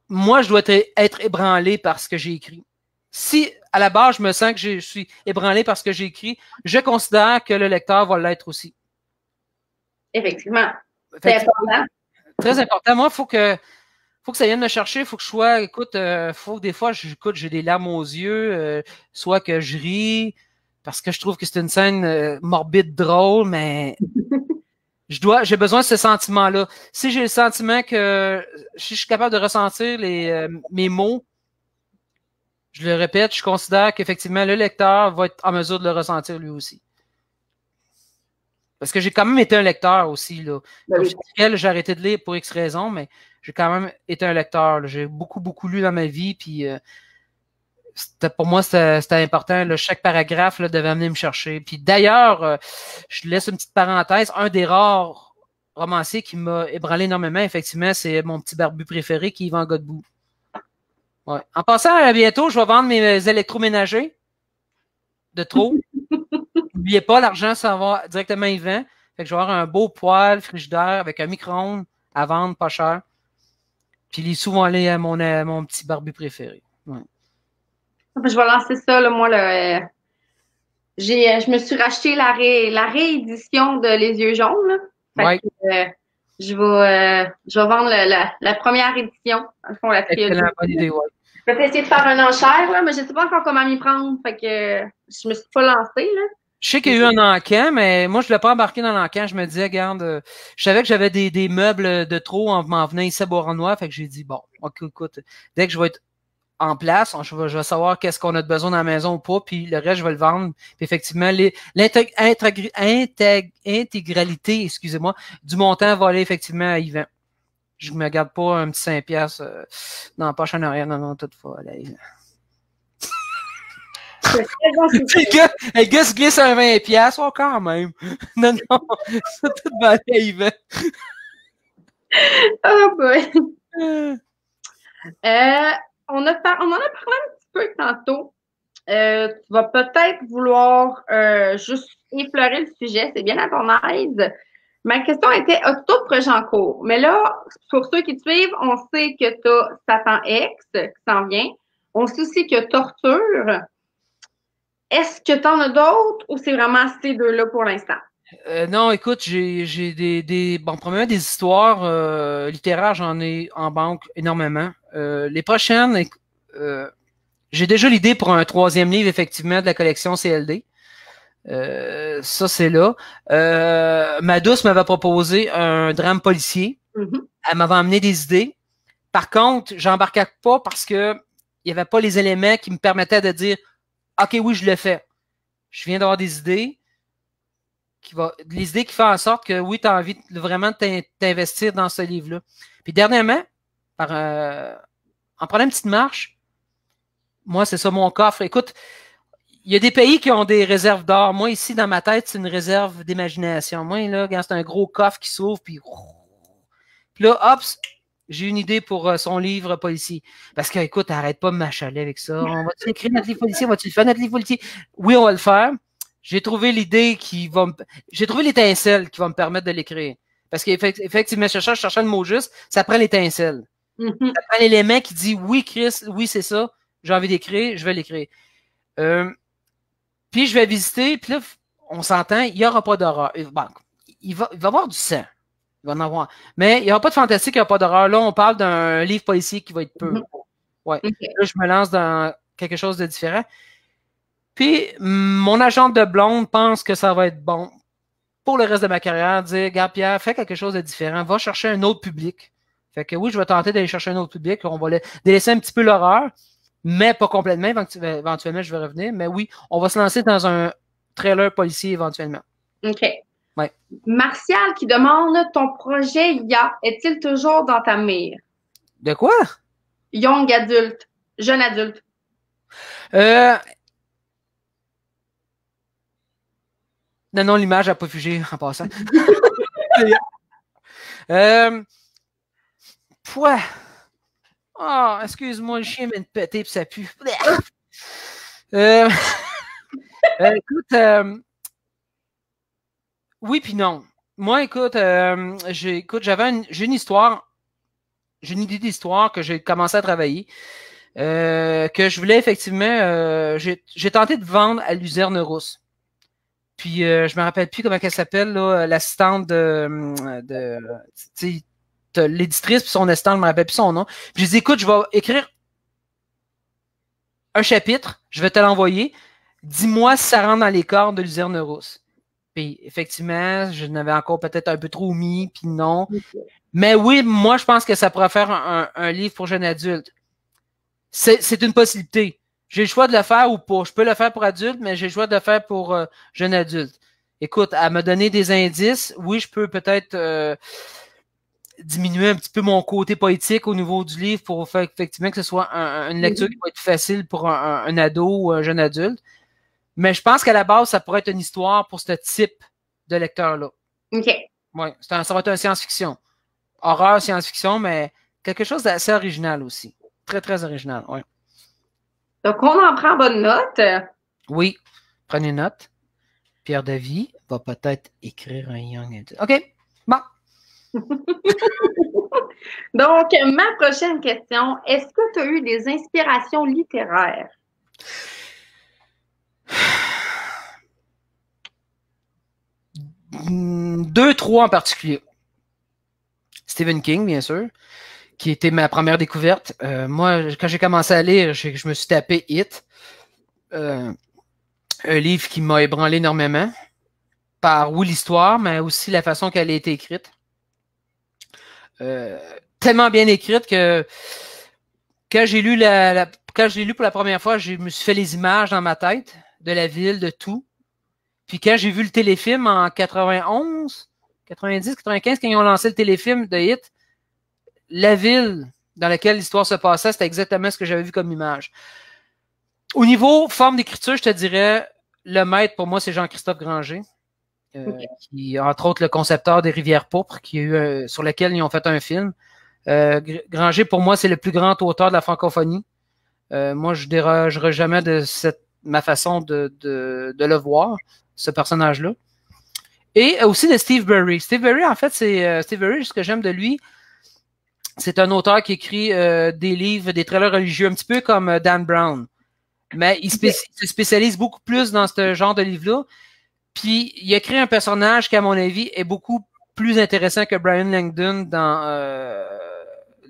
moi, je dois être ébranlé par ce que j'ai écrit. Si, à la base, je me sens que je suis ébranlé par ce que j'ai écrit, je considère que le lecteur va l'être aussi. Effectivement. C'est important. Très important. Moi, il faut que ça vienne me chercher, il faut que je sois, écoute, faut que des fois, j'ai des larmes aux yeux, soit que je ris, parce que je trouve que c'est une scène morbide, drôle, mais j'ai besoin de ce sentiment-là. Si j'ai le sentiment que si je suis capable de ressentir mes mots, je le répète, je considère qu'effectivement, le lecteur va être en mesure de le ressentir lui aussi. Parce que j'ai quand même été un lecteur aussi, là. J'ai arrêté de lire pour X raisons, mais j'ai quand même été un lecteur, là. J'ai beaucoup lu dans ma vie, puis pour moi, c'était important. Là, chaque paragraphe là, devait venir me chercher. Puis d'ailleurs, je laisse une petite parenthèse. Un des rares romanciers qui m'a ébranlé énormément, effectivement, c'est mon petit barbu préféré qui est Yvan Godbout. Ouais. En passant, à bientôt, je vais vendre mes électroménagers de trop. N'oubliez pas, l'argent, ça va directement à Yvan. Fait que je vais avoir un beau poêle frigidaire avec un micro-ondes à vendre pas cher. Puis les sous vont aller à mon petit barbu préféré. Ouais. Je vais lancer ça, là, moi, là. Je me suis racheté la réédition de Les Yeux jaunes, là. Fait que, je vais vendre la première édition, à fond, la trilogie. Excellent, bonne idée, ouais. Je vais essayer de faire un enchère, là, mais je sais pas encore comment m'y prendre. Fait que je me suis pas lancée, là. Je sais qu'il y a eu un encan, mais moi, je ne l'ai pas embarqué dans l'encan. Je me disais, regarde, je savais que j'avais des meubles de trop en m'en venant ici à Beauharnois. Fait que j'ai dit, bon, ok, écoute, dès que je vais être en place, je vais savoir qu'est-ce qu'on a de besoin dans la maison ou pas, puis le reste, je vais le vendre. Puis effectivement, l'intégralité, excusez-moi, du montant va aller effectivement à Yvan. Je me garde pas un petit 5$ dans la poche en arrière. Non, non, toutefois. Là, le gars se glisse un 20$, oh, quand même. Non, non, ça tout va aller à Yvan. Oh boy. On en a parlé un petit peu tantôt. Tu vas peut-être vouloir juste effleurer le sujet, c'est bien à ton aise. Ma question était, as-tu d'autres projets en cours? Mais là, pour ceux qui te suivent, on sait que tu as Satan X qui s'en vient. On sait aussi que Torture. Est-ce que tu en as d'autres ou c'est vraiment ces deux-là pour l'instant? Non, écoute, j'ai bon, premièrement, des histoires littéraires, j'en ai en banque énormément. Les prochaines, j'ai déjà l'idée pour un 3e livre, effectivement, de la collection CLD. Ça, c'est là. Ma douce m'avait proposé un drame policier. Mm-hmm. Elle m'avait amené des idées. Par contre, j'embarquais pas parce que il y avait pas les éléments qui me permettaient de dire OK, oui, je le fais. Je viens d'avoir des idées les idées qui font en sorte que oui, tu as envie vraiment de t'investir dans ce livre-là. Puis dernièrement, en prenant une petite marche, moi, c'est ça mon coffre. Écoute, il y a des pays qui ont des réserves d'or. Moi, ici, dans ma tête, c'est une réserve d'imagination. Moi, là, c'est un gros coffre qui s'ouvre, puis là, hop, j'ai une idée pour son livre policier. Parce que, écoute, arrête pas de m'achaler avec ça. On va-tu écrire notre livre policier? On va-tu le faire, notre livre policier? Oui, on va le faire. J'ai trouvé l'idée j'ai trouvé l'étincelle qui va me permettre de l'écrire. Parce qu'effectivement, je cherchais le mot juste, ça prend l'étincelle. Mm-hmm. Ça prend l'élément qui dit oui, Chris, oui, c'est ça, j'ai envie d'écrire, je vais l'écrire. Puis je vais visiter, puis là, on s'entend, il n'y aura pas d'horreur. Bon, il va y avoir du sang. Il va en avoir. Mais il n'y aura pas de fantastique, il n'y aura pas d'horreur. Là, on parle d'un livre policier qui va être peu. Ouais. Okay. Là, je me lance dans quelque chose de différent. Puis, mon agente de blonde pense que ça va être bon pour le reste de ma carrière. Dire, regarde, Pierre, fais quelque chose de différent. Va chercher un autre public. Fait que oui, je vais tenter d'aller chercher un autre public. On va délaisser un petit peu l'horreur, mais pas complètement. Éventuellement, je vais revenir. Mais oui, on va se lancer dans un trailer policier éventuellement. OK. Ouais. Martial qui demande, ton projet IA est-il toujours dans ta mire? De quoi? Young adulte. Jeune adulte. Non, l'image n'a pas fugé en passant. Pouah! Oh, excuse-moi, le chien vient de péter puis ça pue. Écoute, oui puis non. Moi, écoute, j'ai une histoire, j'ai une idée d'histoire que j'ai commencé à travailler, que je voulais effectivement, j'ai tenté de vendre à Luzerne Rousse. Puis je me rappelle plus comment elle s'appelle, là, l'assistante de l'éditrice puis son assistante, je me rappelle plus son nom. Puis j'ai dit, écoute, je vais écrire un chapitre, je vais te l'envoyer. Dis-moi si ça rentre dans les cordes de Luzerne Rousse. Puis effectivement, je n'avais encore peut-être un peu trop mis, puis non. Okay. Mais oui, moi, je pense que ça pourrait faire un livre pour jeunes adultes. C'est une possibilité. J'ai le choix de le faire ou pas. Je peux le faire pour adultes, mais j'ai le choix de le faire pour jeunes adultes. Écoute, à me donner des indices, oui, je peux peut-être diminuer un petit peu mon côté poétique au niveau du livre pour faire effectivement que ce soit une lecture qui va être facile pour un ado ou un jeune adulte. Mais je pense qu'à la base, ça pourrait être une histoire pour ce type de lecteur-là. OK. Oui, ça va être un science-fiction. Horreur, science-fiction, mais quelque chose d'assez original aussi. Très, très original, oui. Donc, on en prend bonne note. Oui, prenez note. Pierre Davy va peut-être écrire un young adulte. OK, bon. Donc, ma prochaine question, est-ce que tu as eu des inspirations littéraires? 2, 3 en particulier. Stephen King, bien sûr, qui était ma première découverte. Moi, quand j'ai commencé à lire, je me suis tapé It, un livre qui m'a ébranlé énormément, par l'histoire, mais aussi la façon qu'elle a été écrite. Tellement bien écrite que quand j'ai lu quand je l'ai lu pour la première fois, je me suis fait les images dans ma tête de la ville, de tout. Puis quand j'ai vu le téléfilm en 91, 90, 95, quand ils ont lancé le téléfilm de It, la ville dans laquelle l'histoire se passait, c'était exactement ce que j'avais vu comme image. Au niveau forme d'écriture, je te dirais, le maître, pour moi, c'est Jean-Christophe Granger, qui est entre autres le concepteur des Rivières pourpres, sur lequel ils ont fait un film. Granger, pour moi, c'est le plus grand auteur de la francophonie. Moi, je dérogerai jamais de ma façon de le voir, ce personnage-là. Et aussi de Steve Berry. Steve Berry, en fait, Steve Berry, ce que j'aime de lui, c'est un auteur qui écrit des livres, des trailers religieux, un petit peu comme Dan Brown. Mais il se spécialise beaucoup plus dans ce genre de livre-là. Puis, il a créé un personnage qui, à mon avis, est beaucoup plus intéressant que Brian Langdon dans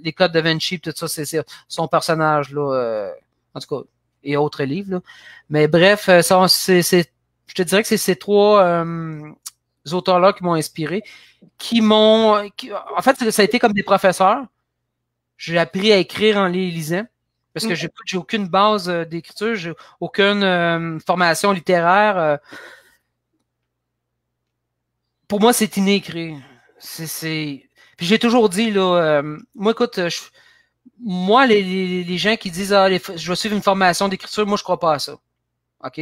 Les Codes da Vinci, tout ça, c'est son personnage, là, en tout cas, et autres livres, là. Mais bref, je te dirais que c'est ces 3 auteurs-là qui m'ont inspiré, en fait, ça a été comme des professeurs. J'ai appris à écrire en les lisant, parce que j'ai aucune base d'écriture, j'ai aucune formation littéraire. Pour moi, c'est inné écrire. Puis j'ai toujours dit, là, moi, écoute, moi, les gens qui disent je vais suivre une formation d'écriture, moi, je crois pas à ça. OK?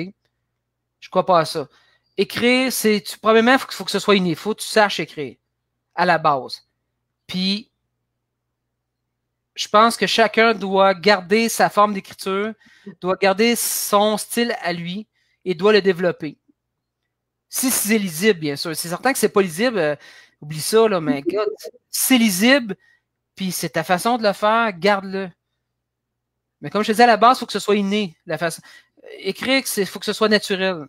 Je crois pas à ça. Écrire, premièrement, il faut que ce soit inné. Il faut que tu saches écrire à la base. Puis, je pense que chacun doit garder sa forme d'écriture, doit garder son style à lui et doit le développer. Si c'est lisible, bien sûr. C'est certain que c'est pas lisible, oublie ça, là, mais God, si c'est lisible, puis c'est ta façon de le faire, garde-le. Mais comme je te disais, à la base, il faut que ce soit inné. Écrire, il faut que ce soit naturel.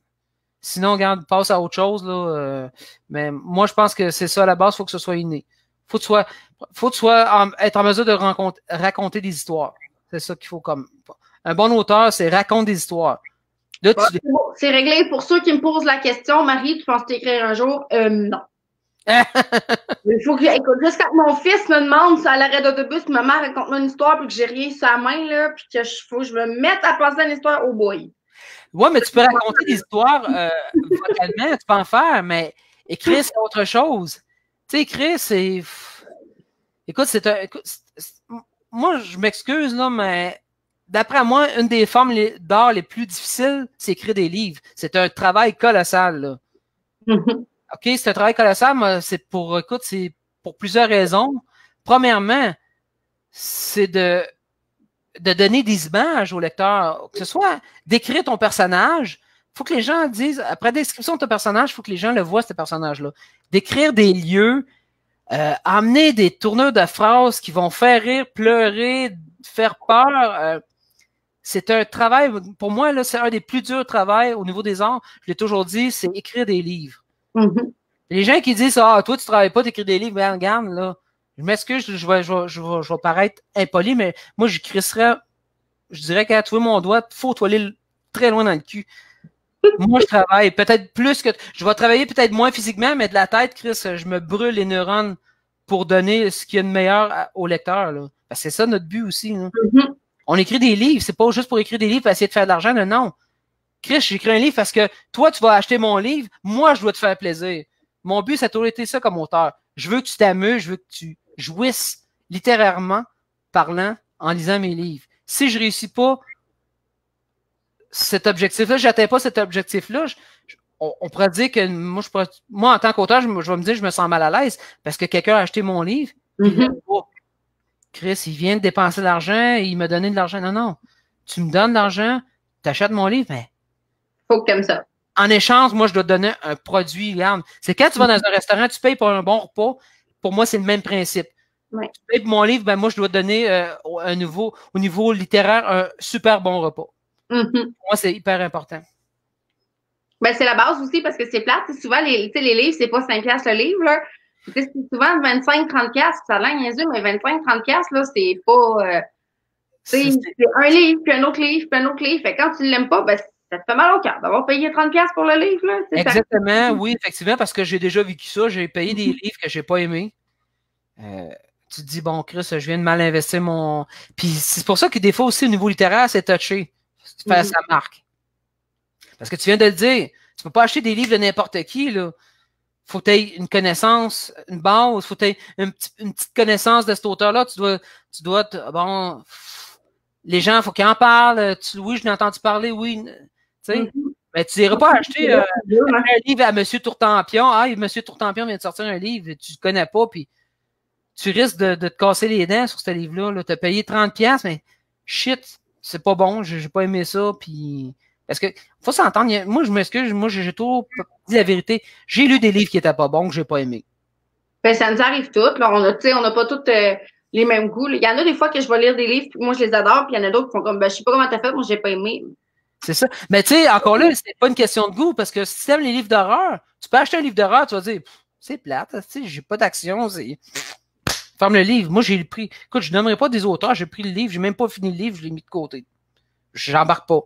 Sinon, regarde, passe à autre chose, là. Mais moi, je pense que c'est ça, à la base, il faut que ce soit inné. Faut que tu sois être en mesure de raconter des histoires. C'est ça qu'il faut comme. Un bon auteur, c'est raconte des histoires. Là, c'est réglé. Pour ceux qui me posent la question, Marie, tu penses t'écrire un jour? Non. Il faut que, écoute, juste quand mon fils me demande à l'arrêt d'autobus, maman raconte-moi une histoire puis que j'ai rien sur la main, là, puis que faut que je me mette à penser à une histoire, oh boy. Ouais, mais tu peux raconter des histoires vocalement, tu peux en faire, mais écrire, c'est autre chose. Tu sais, écrire, c'est. Écoute, moi, je m'excuse, là, mais d'après moi, une des formes d'art les plus difficiles, c'est écrire des livres. C'est un travail colossal, là. OK, c'est un travail colossal, mais c'est pour plusieurs raisons. Premièrement, c'est de donner des images au lecteur, que ce soit d'écrire ton personnage. Il faut que les gens disent, après la description de ton personnage, il faut que les gens le voient, ce personnage-là. D'écrire des lieux, amener des tournures de phrases qui vont faire rire, pleurer, faire peur. C'est un travail, pour moi, là, c'est un des plus durs travails au niveau des arts. Je l'ai toujours dit, c'est écrire des livres. Les gens qui disent, toi, tu travailles pas, t'écris des livres, ben, regarde, là. Je m'excuse, je vais paraître impoli, mais moi, je dirais qu'à trouver mon doigt, faut aller très loin dans le cul. Moi, je travaille peut-être plus que... Je vais travailler peut-être moins physiquement, mais de la tête, Chris, je me brûle les neurones pour donner ce qu'il y a de meilleur au lecteur, là. Parce que c'est ça notre but aussi, là. On écrit des livres, c'est pas juste pour écrire des livres pour essayer de faire de l'argent, non. Chris, j'écris un livre parce que toi, tu vas acheter mon livre, moi, je dois te faire plaisir. Mon but, ça a toujours été ça comme auteur. Je veux que tu t'amuses, je veux que tu jouisses littérairement parlant en lisant mes livres. Si je réussis pas cet objectif-là, j'atteins pas cet objectif-là, on pourrait dire que moi en tant qu'auteur, je vais me dire que je me sens mal à l'aise parce que quelqu'un a acheté mon livre. Chris, il vient de dépenser de l'argent, il m'a donné de l'argent. Non. Tu me donnes de l'argent, tu achètes mon livre, mais. Faut que t'aimes ça. En échange, moi, je dois te donner un produit. Regarde. C'est quand tu vas dans un restaurant, tu payes pour un bon repas. Pour moi, c'est le même principe. Ouais. Tu payes pour mon livre, ben moi, je dois te donner au niveau littéraire un super bon repas. Pour moi, c'est hyper important. Ben, c'est la base aussi parce que c'est plate. Souvent, les livres, c'est pas 5$ le livre, là. C'est souvent 25-30$. Ça a l'air niaiseux, mais 25-30$, là, c'est pas, c'est un livre, puis un autre livre, puis un autre livre. Fait que quand tu l'aimes pas, ben, ça te fait mal au cœur d'avoir payé 30$ pour le livre, là. Exactement, oui, effectivement, parce que j'ai déjà vécu ça. J'ai payé des livres que j'ai pas aimés. Tu te dis, bon, Chris, je viens de mal investir mon... Puis c'est pour ça que des fois aussi, au niveau littéraire, c'est touché. Faire sa marque. Parce que tu viens de le dire, tu peux pas acheter des livres de n'importe qui, là. Faut que tu aies une connaissance, une base, faut que tu aies une petite connaissance de cet auteur-là. Tu dois bon, les gens, faut qu'ils en parlent. Oui, je l'ai entendu parler, oui. Tu sais, ben, tu n'iras pas acheter un livre à M. Tourtampion. Ah, M. Tourtampion vient de sortir un livre, tu ne connais pas, puis tu risques de te casser les dents sur ce livre-là. Là. Tu as payé 30$, mais shit, c'est pas bon, j'ai pas aimé ça, puis... Parce que faut s'entendre, moi je m'excuse, moi j'ai toujours dit la vérité. J'ai lu des livres qui étaient pas bons, que j'ai pas aimés. Ben, ça nous arrive toutes. Là. On n'a pas tous les mêmes goûts. Il y en a des fois que je vais lire des livres, puis moi je les adore, puis il y en a d'autres qui font comme ben, je sais pas comment t'as fait, moi j'ai pas aimé. C'est ça. Mais tu sais, encore là, c'est pas une question de goût, parce que si tu aimes les livres d'horreur, tu peux acheter un livre d'horreur, tu vas dire c'est plate, tu sais, j'ai pas d'action, c'est. Ferme le livre. Moi, j'ai le prix. Écoute, je nommerai pas des auteurs, j'ai pris le livre, j'ai même pas fini le livre, je l'ai mis de côté. J'embarque pas.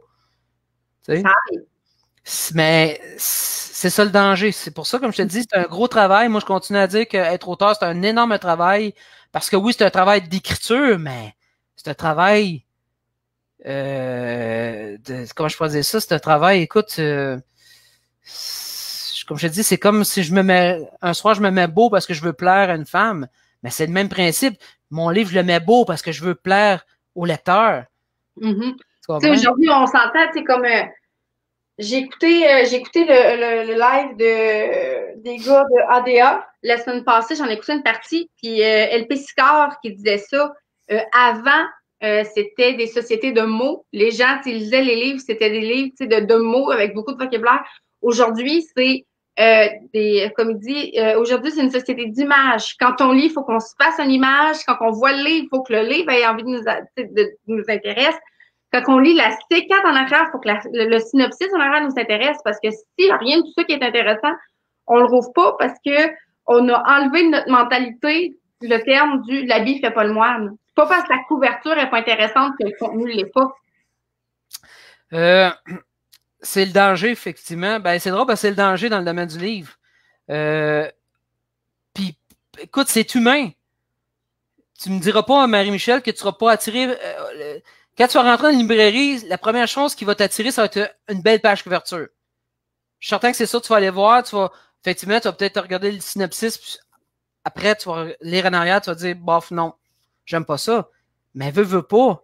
Mais c'est ça le danger. C'est pour ça, comme je te dis, c'est un gros travail. Moi, je continue à dire qu'être auteur, c'est un énorme travail. Parce que oui, c'est un travail d'écriture, mais c'est un travail comment je pourrais dire ça? C'est un travail, écoute, comme je te dis, c'est comme si un soir, je me mets beau parce que je veux plaire à une femme. Mais c'est le même principe. Mon livre, je le mets beau parce que je veux plaire au lecteur. Aujourd'hui, on s'entend, tu sais, comme j'ai écouté le live des gars de ADA la semaine passée, j'en ai écouté une partie, puis LP Sicard qui disait ça. Avant, c'était des sociétés de mots. Les gens, ils lisaient les livres, c'était des livres de mots avec beaucoup de vocabulaire. Aujourd'hui, c'est comme il dit, aujourd'hui, c'est une société d'images. Quand on lit, il faut qu'on se fasse une image. Quand on voit le livre, il faut que le livre ait envie de nous intéresse. Quand on lit la C4 en arrière, il faut que le synopsis en arrière nous intéresse parce que s'il n'y a rien de tout ça qui est intéressant, on le rouvre pas parce que on a enlevé de notre mentalité le terme du l'habit fait pas le moine. C'est pas parce que la couverture n'est pas intéressante que le contenu ne l'est pas. C'est le danger, effectivement. Ben, c'est drôle parce que c'est le danger dans le domaine du livre. Puis, écoute, c'est humain. Tu me diras pas, Marie-Michel, que tu seras pas attiré. Quand tu vas rentrer dans une librairie, la première chose qui va t'attirer, ça va être une belle page couverture. Je suis certain que c'est ça, tu vas aller voir, effectivement, tu vas peut-être regarder le synopsis, puis après, tu vas lire en arrière, tu vas dire, bof, non, j'aime pas ça. Mais veux pas.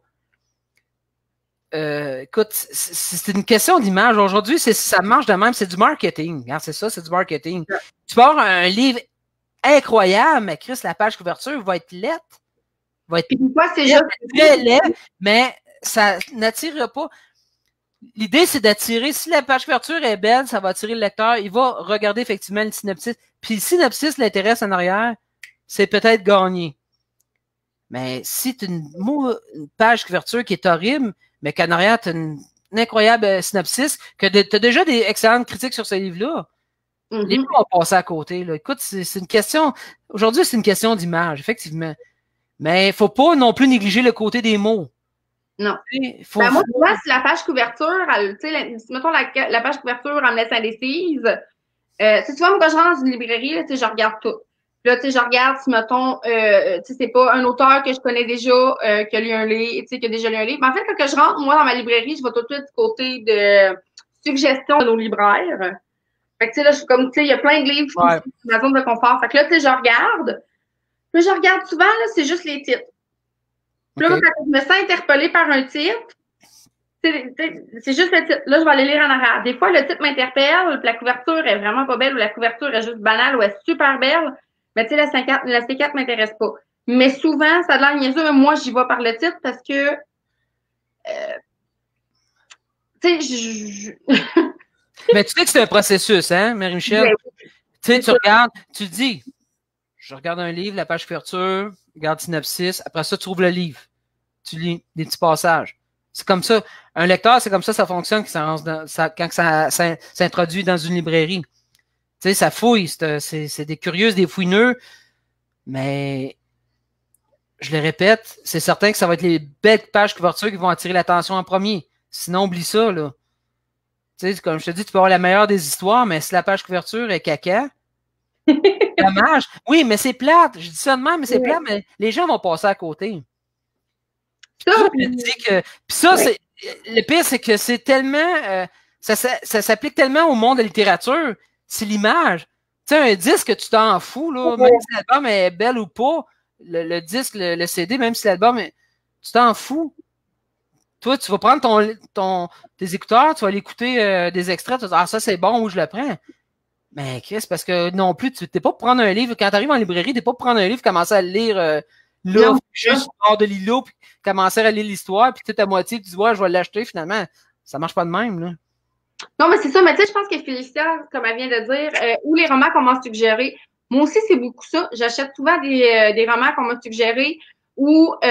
Écoute, c'est une question d'image. Aujourd'hui, ça marche de même, c'est du marketing. Hein, c'est ça, c'est du marketing. Ouais. Tu vas avoir un livre incroyable, mais Chris, la page couverture va être laide. C'est juste très laid, mais ça n'attirera pas. L'idée, c'est d'attirer. Si la page couverture est belle, ça va attirer le lecteur. Il va regarder effectivement le synopsis. Puis le synopsis l'intéresse en arrière, c'est peut-être gagné. Mais si tu as une page couverture qui est horrible, mais qu'en arrière, tu as une incroyable synopsis, que tu as déjà des excellentes critiques sur ce livre-là, les gens vont passer à côté. Là. Écoute, c'est une question. Aujourd'hui, c'est une question d'image, effectivement. Mais il ne faut pas non plus négliger le côté des mots. Non. Moi, si la page couverture, mettons la page couverture en me laisse indécise, tu vois, moi, quand je rentre dans une librairie, là, je regarde tout. Là, je regarde si, mettons, c'est pas un auteur que je connais déjà, qui a lu un livre, qui a déjà lu un livre. Mais en fait, quand je rentre, moi, dans ma librairie, je vais tout de suite du côté de suggestions de nos libraires. Fait que, là, je suis comme, il y a plein de livres qui sont dans ma zone de confort. Fait que là, je regarde. Puis je regarde souvent, là, c'est juste les titres. Puis là, quand je me sens interpellée par un titre, c'est juste le titre. Là, je vais aller lire en arrière. Des fois, le titre m'interpelle, puis la couverture est vraiment pas belle, ou la couverture est juste banale, ou est super belle. Mais tu sais, la C4 m'intéresse pas. Mais souvent, ça a l'air niaiseux, mais moi, j'y vais par le titre parce que tu sais, mais tu sais que c'est un processus, hein, Marie-Michel? Tu sais, tu regardes, tu dis, je regarde un livre, la page couverture, regarde synopsis, après ça, tu ouvres le livre. Tu lis des petits passages. C'est comme ça. Un lecteur, c'est comme ça fonctionne quand ça s'introduit dans une librairie. Tu sais, ça fouille, c'est des curieuses, des fouineux, mais je le répète, c'est certain que ça va être les belles pages couverture qui vont attirer l'attention en premier. Sinon, oublie ça, là. Tu sais, comme je te dis, tu peux avoir la meilleure des histoires, mais si la page couverture est caca, dommage. Oui, mais c'est plate. Je dis ça de même, mais c'est plate, mais les gens vont passer à côté. Le pire, c'est que c'est tellement. Ça s'applique tellement au monde de la littérature. C'est l'image. Tu sais, un disque, tu t'en fous, là, même si l'album est belle ou pas. Le disque, le CD, même si l'album est. Tu t'en fous. Toi, tu vas prendre tes écouteurs, tu vas aller écouter des extraits, tu vas dire, ah, ça c'est bon, où je le prends. Mais Chris, parce que non plus, tu n'es pas pour prendre un livre. Quand tu arrives en librairie, tu n'es pas pour prendre un livre, commencer à le lire là, juste hors de l'îlot, puis commencer à lire l'histoire, puis tout à moitié, tu dis, ouais, je vais l'acheter finalement. Ça marche pas de même, là. Non, mais c'est ça. Mais tu sais, je pense que Félicia, comme elle vient de dire, ou les romans qu'on m'a suggérés. Moi aussi, c'est beaucoup ça. J'achète souvent des romans qu'on m'a suggérés ou, tu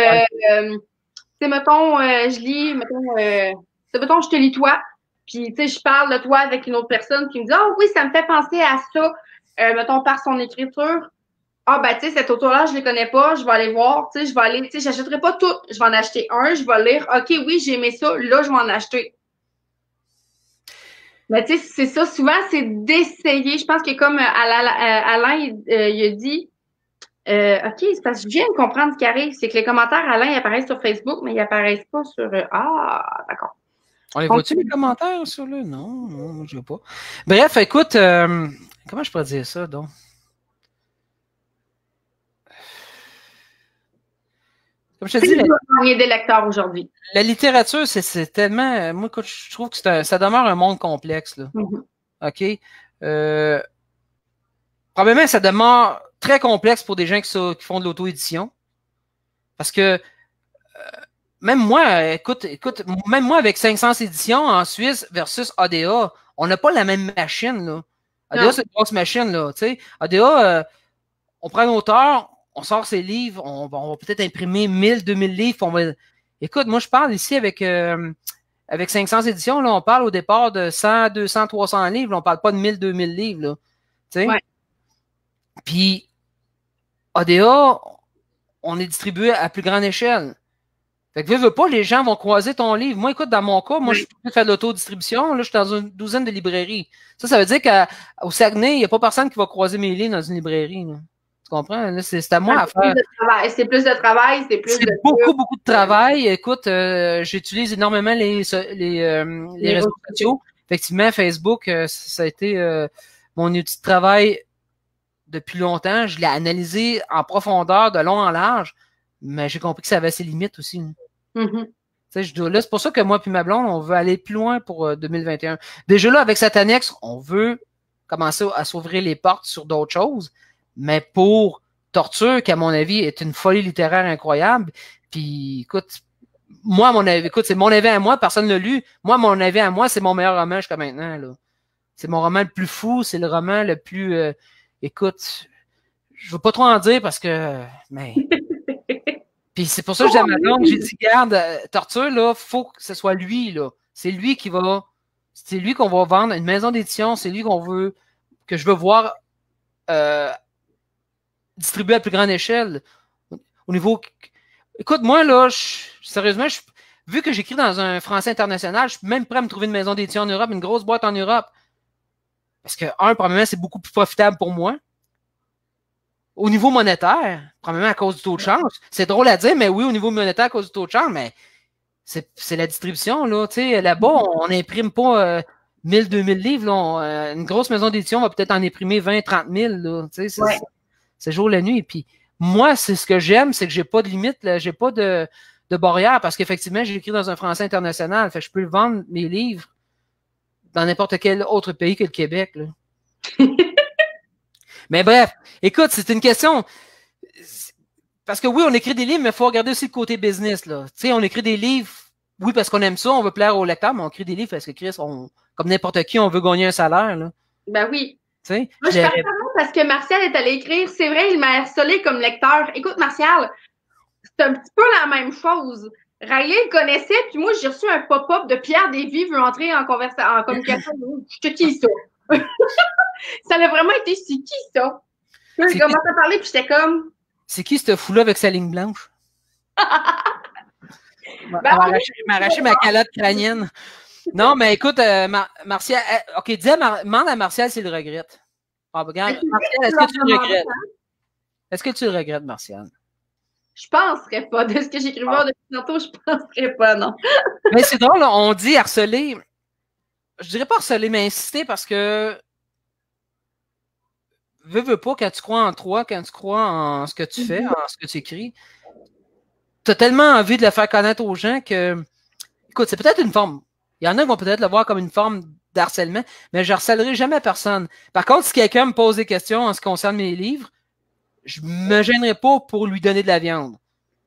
sais, mettons, je lis, mettons, je te lis toi. Puis, tu sais, je parle de toi avec une autre personne qui me dit, oh oui, ça me fait penser à ça, mettons, par son écriture. Ah, ben, tu sais, cet auteur-là, je ne le connais pas, je vais aller voir, tu sais, je vais aller, tu sais, j'achèterai pas tout. Je vais en acheter un, je vais lire, OK, oui, j'ai aimé ça, là, je vais en acheter. Mais tu sais, c'est ça, souvent, c'est d'essayer. Je pense que comme Alain, il a dit, OK, c'est parce que je viens de comprendre ce qui arrive, c'est que les commentaires, Alain, ils apparaissent sur Facebook, mais ils apparaissent pas sur... ah, d'accord. On les voit-tu, les commentaires sur le? Non, je ne vois pas. Bref, écoute, comment je pourrais dire ça, donc? Comme je te dis, des lecteurs aujourd'hui. La littérature, c'est tellement... Moi, écoute, je trouve que ça demeure un monde complexe, là. OK? Probablement, ça demeure très complexe pour des gens qui font de l'auto-édition. Parce que même moi, écoute, même moi avec 500 éditions en Suisse versus ADA, on n'a pas la même machine, là. ADA, c'est une grosse machine, là. Tu sais, ADA, on prend un auteur, on sort ses livres, on va peut-être imprimer 1000, 2000 livres. Écoute, moi, je parle ici avec 500 éditions, là, on parle au départ de 100, 200, 300 livres, là, on parle pas de 1000, 2000 livres, là. Tu sais? Ouais. Puis, ADA, on est distribué à plus grande échelle. Fait que veux pas, les gens vont croiser ton livre. Moi, écoute, dans mon cas, moi, je peux faire de l'autodistribution. Là, je suis dans une douzaine de librairies. Ça veut dire qu'au Saguenay, il n'y a pas personne qui va croiser mes livres dans une librairie. Là. Tu comprends? Là, c'est à moi à faire. C'est plus de travail, c'est beaucoup de travail. Écoute, j'utilise énormément les réseaux sociaux. Effectivement, Facebook, ça a été mon outil de travail depuis longtemps. Je l'ai analysé en profondeur, de long en large, mais j'ai compris que ça avait ses limites aussi. Là, c'est pour ça que moi et ma blonde, on veut aller plus loin pour 2021. Déjà là, avec cette annexe, on veut commencer à s'ouvrir les portes sur d'autres choses, mais pour Torture, qui à mon avis est une folie littéraire incroyable, puis écoute, moi, mon avis, écoute, c'est mon avis à moi, personne ne l'a lu. Moi, mon avis à moi, c'est mon meilleur roman jusqu'à maintenant. Là. C'est mon roman le plus fou, c'est le roman le plus... écoute, je veux pas trop en dire parce que... mais puis c'est pour ça que j'ai ma blonde, j'ai dit, garde, Torture, là, faut que ce soit lui, là. C'est lui qu'on va vendre, une maison d'édition, c'est lui que je veux voir distribué à plus grande échelle. Au niveau... Écoute, moi, là, sérieusement, vu que j'écris dans un français international, je suis même prêt à me trouver une maison d'édition en Europe, une grosse boîte en Europe. Parce que, probablement, c'est beaucoup plus profitable pour moi. Au niveau monétaire, probablement à cause du taux de change. C'est drôle à dire, mais oui, au niveau monétaire, à cause du taux de change, mais c'est la distribution, là. Tu sais, là-bas, on n'imprime pas 1000, 2000 livres, là. Une grosse maison d'édition va peut-être en imprimer 20, 30 000, là. Tu sais, c'est jour la nuit. Et puis, moi, c'est ce que j'aime, c'est que j'ai pas de limite, là. J'ai pas de barrière, parce qu'effectivement, j'écris dans un français international. Fait que je peux vendre mes livres dans n'importe quel autre pays que le Québec, là. Mais bref, écoute, c'est une question. Parce que oui, on écrit des livres, mais il faut regarder aussi le côté business, là. Tu sais, on écrit des livres, oui, parce qu'on aime ça, on veut plaire aux lecteurs, mais on écrit des livres parce que Chris, comme n'importe qui, on veut gagner un salaire, là. Ben oui. Tu sais, moi, je parle parce que Martial est allé écrire. C'est vrai, il m'a harcelé comme lecteur. Écoute, Martial, c'est un petit peu la même chose. Riley le connaissait, puis moi, j'ai reçu un pop-up de Pierre Desvy veut entrer en communication. J'étais qui, ça? Ça a vraiment été, c'est qui, ça? Puis j'ai commencé à parler, puis j'étais comme... C'est qui ce fou-là avec sa ligne blanche? m'a arraché ma calotte crânienne. Non, mais écoute, Martial, OK, demande à Martial s'il le regrette. Ah, regarde, Martial, est-ce que tu le regrettes? Est-ce que tu le regrettes, Martial? Je penserais pas. De ce que j'écrivais depuis tantôt, je penserais pas, non. Mais c'est drôle, on dit harceler. Je dirais pas harceler, mais insister parce que veux pas, quand tu crois en toi, quand tu crois en ce que tu fais, en ce que tu écris, tu as tellement envie de le faire connaître aux gens que, écoute, c'est peut-être une forme. Il y en a qui vont peut-être le voir comme une forme d'harcèlement, mais je harcèlerai jamais personne. Par contre, si quelqu'un me pose des questions en ce qui concerne mes livres, je me gênerai pas pour lui donner de la viande.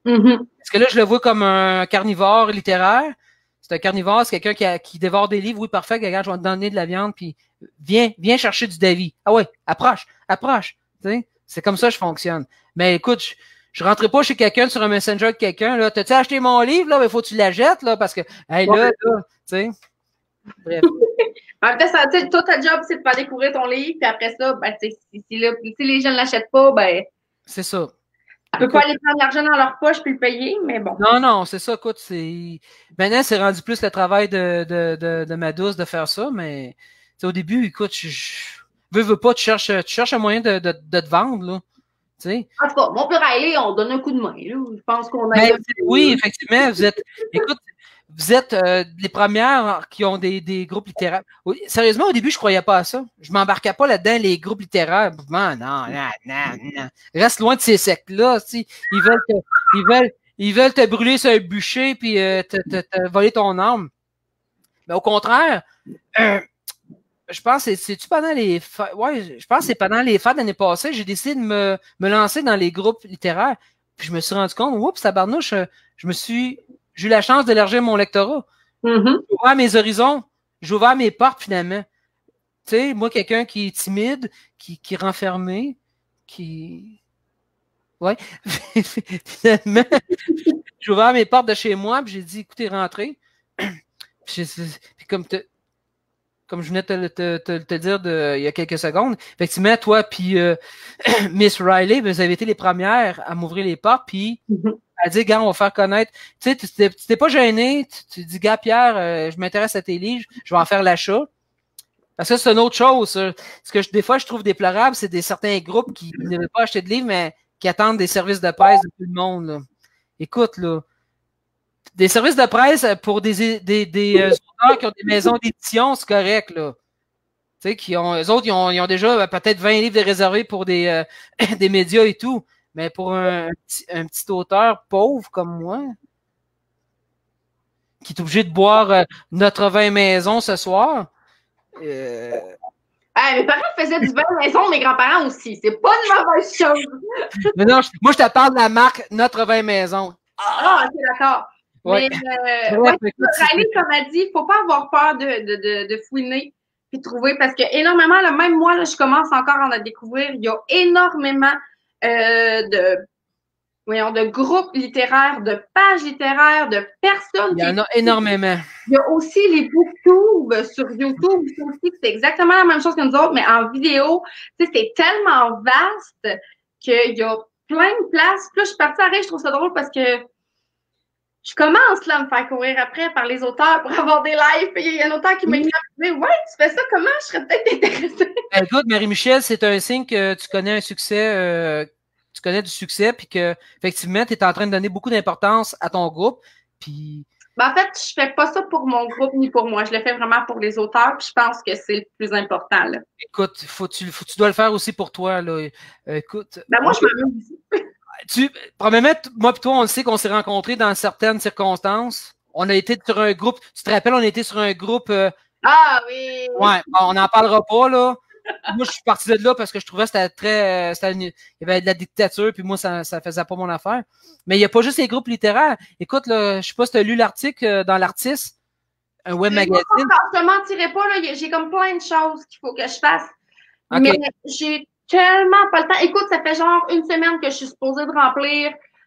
Parce que là, je le vois comme un carnivore littéraire. C'est un carnivore, c'est quelqu'un qui dévore des livres. Oui, parfait, regarde, je vais te donner de la viande, puis viens chercher du Davy. Ah ouais, approche. C'est comme ça que je fonctionne. Mais écoute, je rentrerai pas chez quelqu'un sur un messenger de quelqu'un, là. T'as-tu acheté mon livre, là? Mais faut que tu l'achètes, là, parce que, hey, là, tu sais. Bref. En même temps, toi, ta job, c'est de faire découvrir ton livre, puis après ça, ben, si les gens ne l'achètent pas, ben. C'est ça. Tu peux pas aller prendre l'argent dans leur poche puis le payer, mais bon. Non, c'est ça, écoute, maintenant, c'est rendu plus le travail de ma douce de faire ça, mais au début, écoute, veux pas, tu cherches un moyen de te vendre, là. T'sais. En tout cas, mon père Riley, on donne un coup de main, là. Je pense qu'on a. Oui, effectivement, vous êtes les premières qui ont des groupes littéraires. Oui, sérieusement, au début, je croyais pas à ça. Je m'embarquais pas là-dedans, les groupes littéraires. Non. Reste loin de ces sectes-là. Ils veulent te brûler sur un bûcher puis te voler ton âme. Mais au contraire, je pense que c'est-tu pendant les fêtes? Ouais, je pense que c'est pendant les fêtes l'année passée, j'ai décidé de me lancer dans les groupes littéraires. Puis je me suis rendu compte, oups, tabarnouche, j'ai eu la chance d'élargir mon lectorat. J'ai ouvert mes horizons. J'ai ouvert mes portes, finalement. Tu sais, moi, quelqu'un qui est timide, qui est renfermé, qui... Ouais. Finalement, j'ai ouvert mes portes de chez moi, puis j'ai dit, écoutez, rentrez. Puis comme je venais de te dire il y a quelques secondes, effectivement, toi puis Miss Riley, vous avez été les premières à m'ouvrir les portes, puis à dire, gars, on va faire connaître. Tu sais, tu t'es pas gêné, tu dis, gars, Pierre, je m'intéresse à tes livres, je vais en faire l'achat. Parce que c'est une autre chose. Ce que des fois, je trouve déplorable, c'est certains groupes qui ne veulent pas acheter de livres, mais qui attendent des services de presse de tout le monde. Là. Écoute, là, des services de presse pour des auteurs qui ont des maisons d'édition, c'est correct, là. Tu sais, eux autres, ils ont déjà peut-être 20 livres de réservés pour des médias et tout. Mais pour un petit auteur pauvre comme moi, qui est obligé de boire notre vin maison ce soir. Mes parents faisaient du vin maison, mes grands-parents aussi. C'est pas une mauvaise chose. Mais non, moi, je te parle de la marque Notre Vin Maison. Ah, ok, d'accord. Ouais. Mais Riley, comme elle dit, il ne faut pas avoir peur de fouiner et trouver parce que énormément, là, même moi, là, je commence encore à en découvrir. Il y a énormément de groupes littéraires, de pages littéraires, de personnes. Il y en a énormément. Il y a aussi les booktubes sur YouTube. C'est exactement la même chose que nous autres, mais en vidéo. Tu sais, c'est tellement vaste qu'il y a plein de places. Puis là, je suis partie à rire, je trouve ça drôle parce que je commence là à me faire courir après par les auteurs pour avoir des lives. Puis il y a un auteur qui m'a dit ouais, tu fais ça comment? Je serais peut-être intéressée. Écoute, Marie-Michel, c'est un signe que tu connais un succès, tu connais du succès, puis que effectivement, tu es en train de donner beaucoup d'importance à ton groupe. Puis. Ben, en fait, je fais pas ça pour mon groupe ni pour moi. Je le fais vraiment pour les auteurs, puis je pense que c'est le plus important. Là. Écoute, tu dois le faire aussi pour toi. Là. Écoute. Ben, moi, je m'amuse aussi. Probablement, moi et toi, on le sait qu'on s'est rencontrés dans certaines circonstances. On a été sur un groupe. Tu te rappelles, on a été sur un groupe. Ah oui! Ouais, on n'en parlera pas, là. Moi, je suis parti de là parce que je trouvais que c'était très. Il y avait de la dictature, puis moi, ça faisait pas mon affaire. Mais il n'y a pas juste les groupes littéraires. Écoute, là, je sais pas si tu as lu l'article dans l'Artiste, un web magazine. Je te mentirais pas, là. J'ai comme plein de choses qu'il faut que je fasse. Okay. Mais j'ai tellement pas le temps. Écoute, ça fait genre une semaine que je suis supposée de remplir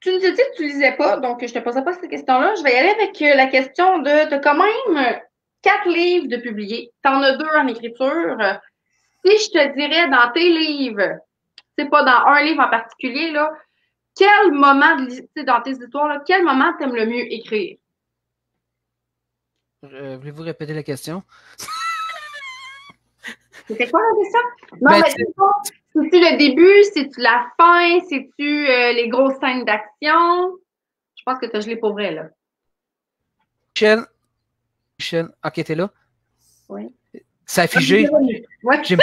Tu nous as dit que tu lisais pas, donc je te poserai pas cette question-là. Je vais y aller avec la question de t'as quand même 4 livres de publiés. T'en as 2 en écriture. Si je te dirais dans tes livres, c'est pas dans un livre en particulier, là, quel moment dans tes histoires, là, quel moment t'aimes le mieux écrire? Voulez-vous répéter la question? C'était quoi la question? Non, mais c'est-tu le début, c'est-tu la fin, c'est-tu les grosses scènes d'action? Je pense que t'as gelé pour vrai, là. Michel, ok, t'es là? Oui. Ça a figé. Ouais. Je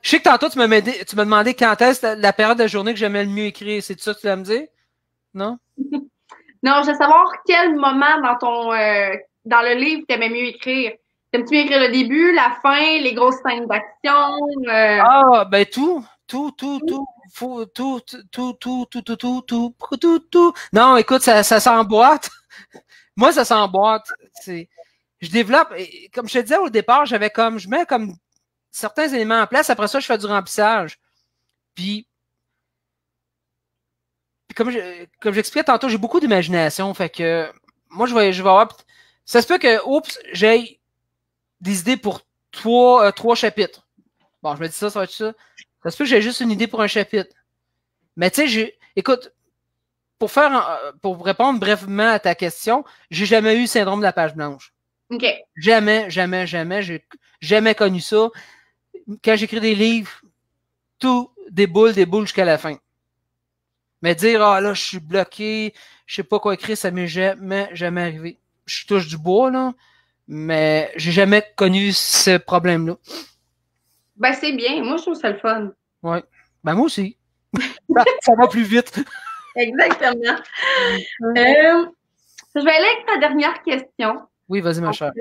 sais que tantôt, tu m'as demandé quand est-ce la période de journée que j'aimais le mieux écrire. C'est ça que tu vas me dire? Non? Non, je veux savoir quel moment dans dans le livre t'aimais mieux écrire. T'aimes-tu mieux écrire le début, la fin, les grosses scènes d'action? Ah, ben tout. Non, écoute, ça s'emboîte. Moi, ça s'emboîte. Je développe, comme je te disais au départ, je mets comme certains éléments en place. Après ça, je fais du remplissage. Puis comme j'expliquais tantôt, j'ai beaucoup d'imagination. Fait que moi, je vais avoir. Ça se peut que, j'ai des idées pour trois chapitres. Bon, je me dis ça va être ça. Ça se peut que j'ai juste une idée pour un chapitre. Mais tu sais, écoute, pour répondre brièvement à ta question, j'ai jamais eu le syndrome de la page blanche. OK. Jamais. J'ai jamais connu ça. Quand j'écris des livres, tout déboule jusqu'à la fin. Mais dire, là, je suis bloqué, je sais pas quoi écrire, ça m'est jamais arrivé. Je touche du bois, là, mais j'ai jamais connu ce problème-là. Ben, c'est bien. Moi, je trouve ça le fun. Ouais. Ben, moi aussi. Ça va plus vite. Exactement. Je vais aller avec ta dernière question. Oui, vas-y, ma chère.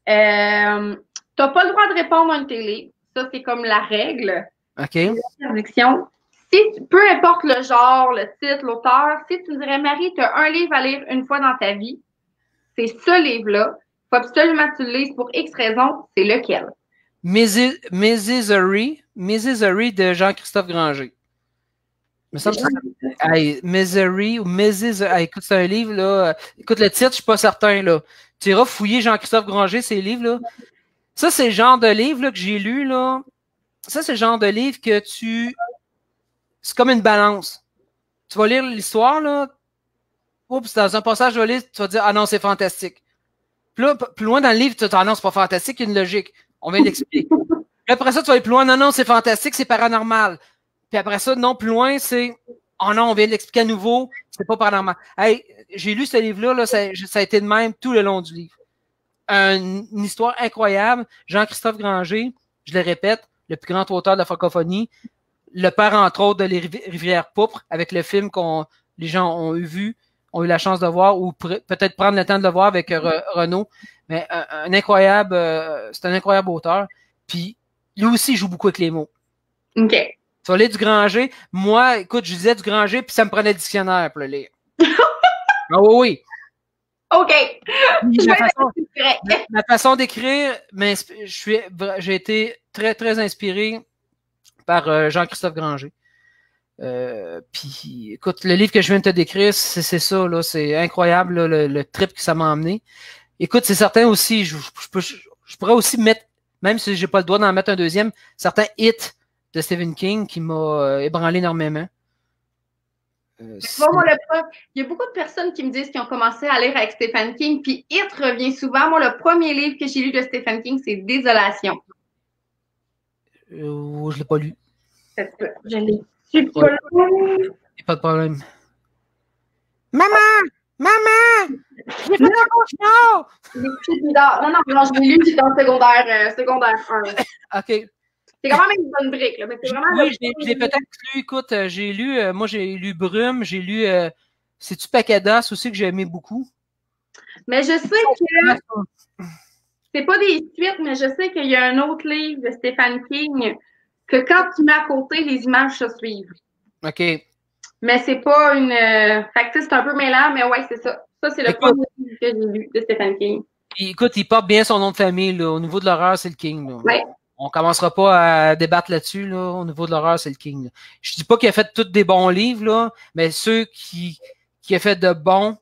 T'as pas le droit de répondre à une télé. Ça, c'est comme la règle. OK. L'interdiction. Peu importe le genre, le titre, l'auteur, si tu me dirais, Marie, tu as un livre à lire une fois dans ta vie, c'est ce livre-là. Il faut absolument que tu le lises pour X raison. C'est lequel? Misery de Jean-Christophe Granger. Me semble que Misery ou écoute, c'est un livre, là. Écoute, le titre, je suis pas certain, là. Tu iras fouiller Jean-Christophe Granger, ces livres-là. Ça, c'est le genre de livre là, que j'ai lu, là. Ça, c'est le genre de livre que c'est comme une balance. Tu vas lire l'histoire, là. Oups, dans un passage, tu vas dire, ah non, c'est fantastique. Puis là, plus loin dans le livre, tu vas dire, ah non, c'est pas fantastique, il y a une logique. On vient l'expliquer. Puis après ça, tu vas aller plus loin, non, c'est fantastique, c'est paranormal. Puis après ça, non, plus loin, c'est, oh non, on vient de l'expliquer à nouveau, c'est pas paranormal. Hey, j'ai lu ce livre-là, là, ça a été de même tout le long du livre. Une histoire incroyable. Jean-Christophe Granger, je le répète, le plus grand auteur de la francophonie, le père, entre autres, de Les Rivières Pourpres, avec le film les gens ont eu la chance de voir, ou peut-être prendre le temps de le voir avec Renaud. Mais c'est un incroyable auteur. Puis, lui aussi, il joue beaucoup avec les mots. OK. Tu vas lire du Granger. Moi, écoute, je disais du Granger, puis ça me prenait le dictionnaire pour le lire. Ah oui. OK. Ma façon d'écrire, j'ai été très, très inspiré par Jean-Christophe Granger. Puis, écoute, le livre que je viens de te décrire, c'est ça, là, c'est incroyable, là, le trip que ça m'a emmené. Écoute, c'est certain aussi, je pourrais aussi mettre, même si j'ai pas le droit d'en mettre un deuxième, certains hits de Stephen King qui m'a ébranlé énormément. Il y a beaucoup de personnes qui me disent qu'ils ont commencé à lire avec Stephen King, puis It revient souvent. Moi, le premier livre que j'ai lu de Stephen King, c'est Désolation. Je l'ai pas lu. Je l'ai super lu. Pas de problème. Maman! J'ai fait un cauchemar! Non, je l'ai lu, j'étais en secondaire 1. OK. C'est quand même une bonne brique, là. Mais c'est vraiment oui, je l'ai peut-être lu. Écoute, moi, j'ai lu Brume, j'ai lu, c'est-tu Pacadas aussi que j'ai aimé beaucoup? Mais je sais que c'est pas des suites, mais je sais qu'il y a un autre livre de Stephen King que quand tu mets à côté, les images se suivent. OK. Mais c'est pas une. Fait que c'est un peu mêlant, mais ouais, c'est ça. Ça, c'est le premier livre que j'ai lu de Stephen King. Écoute, il porte bien son nom de famille, là. Au niveau de l'horreur, c'est le King, là. Ouais. On commencera pas à débattre là-dessus, là. Au niveau de l'horreur, c'est le King, là. Je dis pas qu'il a fait tous des bons livres, là, mais ceux qui qui a fait de bon,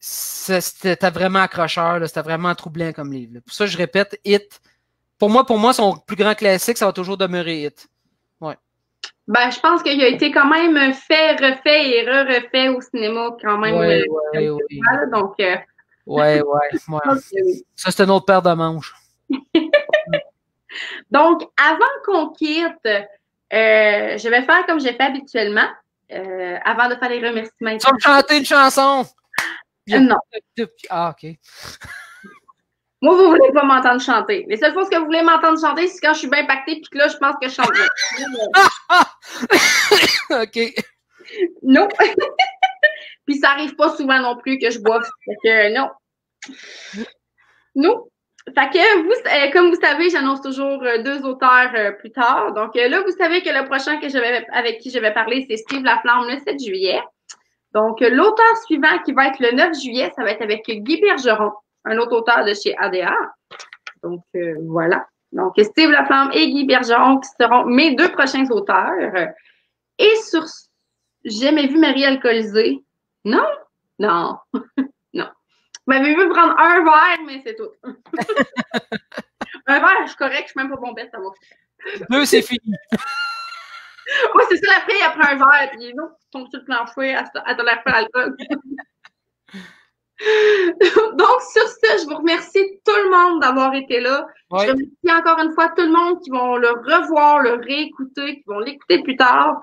c'était vraiment accrocheur, c'était vraiment troublant comme livre. Là. Pour ça, je répète, It. Pour moi, son plus grand classique, ça va toujours demeurer It. Ouais. Ben, je pense qu'il a été quand même fait, refait et re-refait au cinéma quand même. Ouais. Donc, ouais. Ça, c'est une autre paire de manches. Donc, avant qu'on quitte, je vais faire comme j'ai fait habituellement, avant de faire les remerciements. Tu vas me chanter une chanson? Non. Ah, OK. Moi, vous voulez pas m'entendre chanter. Les seules fois que vous voulez m'entendre chanter, c'est quand je suis bien pactée puis que là, je pense que je chante bien. OK. Non. Puis ça arrive pas souvent non plus que je boive. Fait que non. Non. Fait que vous, comme vous savez, j'annonce toujours 2 auteurs plus tard. Donc là, vous savez que le prochain avec qui je vais parler, c'est Steve Laflamme le 7 juillet. Donc, l'auteur suivant qui va être le 9 juillet, ça va être avec Guy Bergeron, un autre auteur de chez ADA. Donc, voilà. Donc, Steve Laflamme et Guy Bergeron qui seront mes 2 prochains auteurs. Et sur J'ai jamais vu Marie alcoolisée. Non? Non. Non. Vous m'avez vu prendre un verre, mais c'est tout. Un verre, je suis correct, je suis même pas bombette, ça va. 2, c'est fini. Oui, c'est ça, après, il prend un verre, puis non, tombe sur le plancher, elle tolère pas l'alcool. Donc, sur ce, je vous remercie tout le monde d'avoir été là. Ouais. Je remercie encore une fois tout le monde qui vont le revoir, le réécouter, qui vont l'écouter plus tard.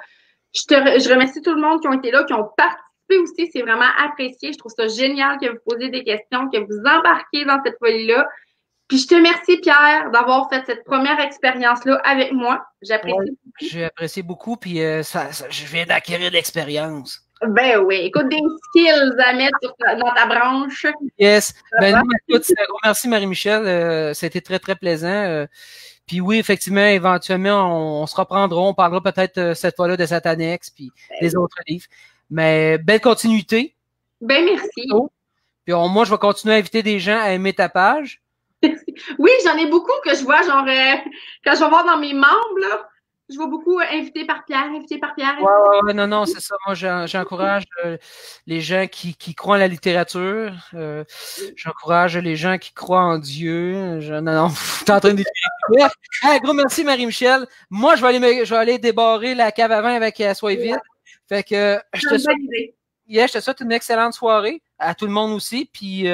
Je remercie tout le monde qui ont été là, qui ont participé aussi. C'est vraiment apprécié. Je trouve ça génial que vous posiez des questions, que vous embarquez dans cette folie-là. Puis je te remercie, Pierre, d'avoir fait cette première expérience-là avec moi. J'apprécie beaucoup. J'ai apprécié beaucoup, puis je viens d'acquérir de l'expérience. Ben oui, écoute, des skills à mettre dans ta branche. Yes. Ben non, écoute, merci Marie-Michel. C'était très, très plaisant. Puis oui, effectivement, éventuellement, on se reprendra. On parlera peut-être cette fois-là de Satanex, puis des autres livres. Mais belle continuité. Ben merci. Puis moi, je vais continuer à inviter des gens à aimer ta page. Oui, j'en ai beaucoup que je vois, genre, quand je vais voir dans mes membres, là, je vois beaucoup invité par Pierre. Ouais, non, c'est ça. Moi, j'encourage les gens qui croient en la littérature. J'encourage les gens qui croient en Dieu. Non, t'es en train de dire. Hey, gros merci, Marie-Michel. Moi, je vais aller débarrer la cave à vin avec Sois vide. Fait que je te souhaite une excellente soirée. À tout le monde aussi. Puis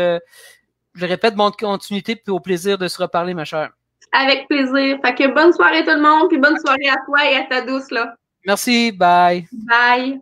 je répète, bonne continuité puis au plaisir de se reparler, ma chère. Avec plaisir. Fait que bonne soirée tout le monde, puis bonne soirée à toi et à ta douce, là. Merci, bye. Bye.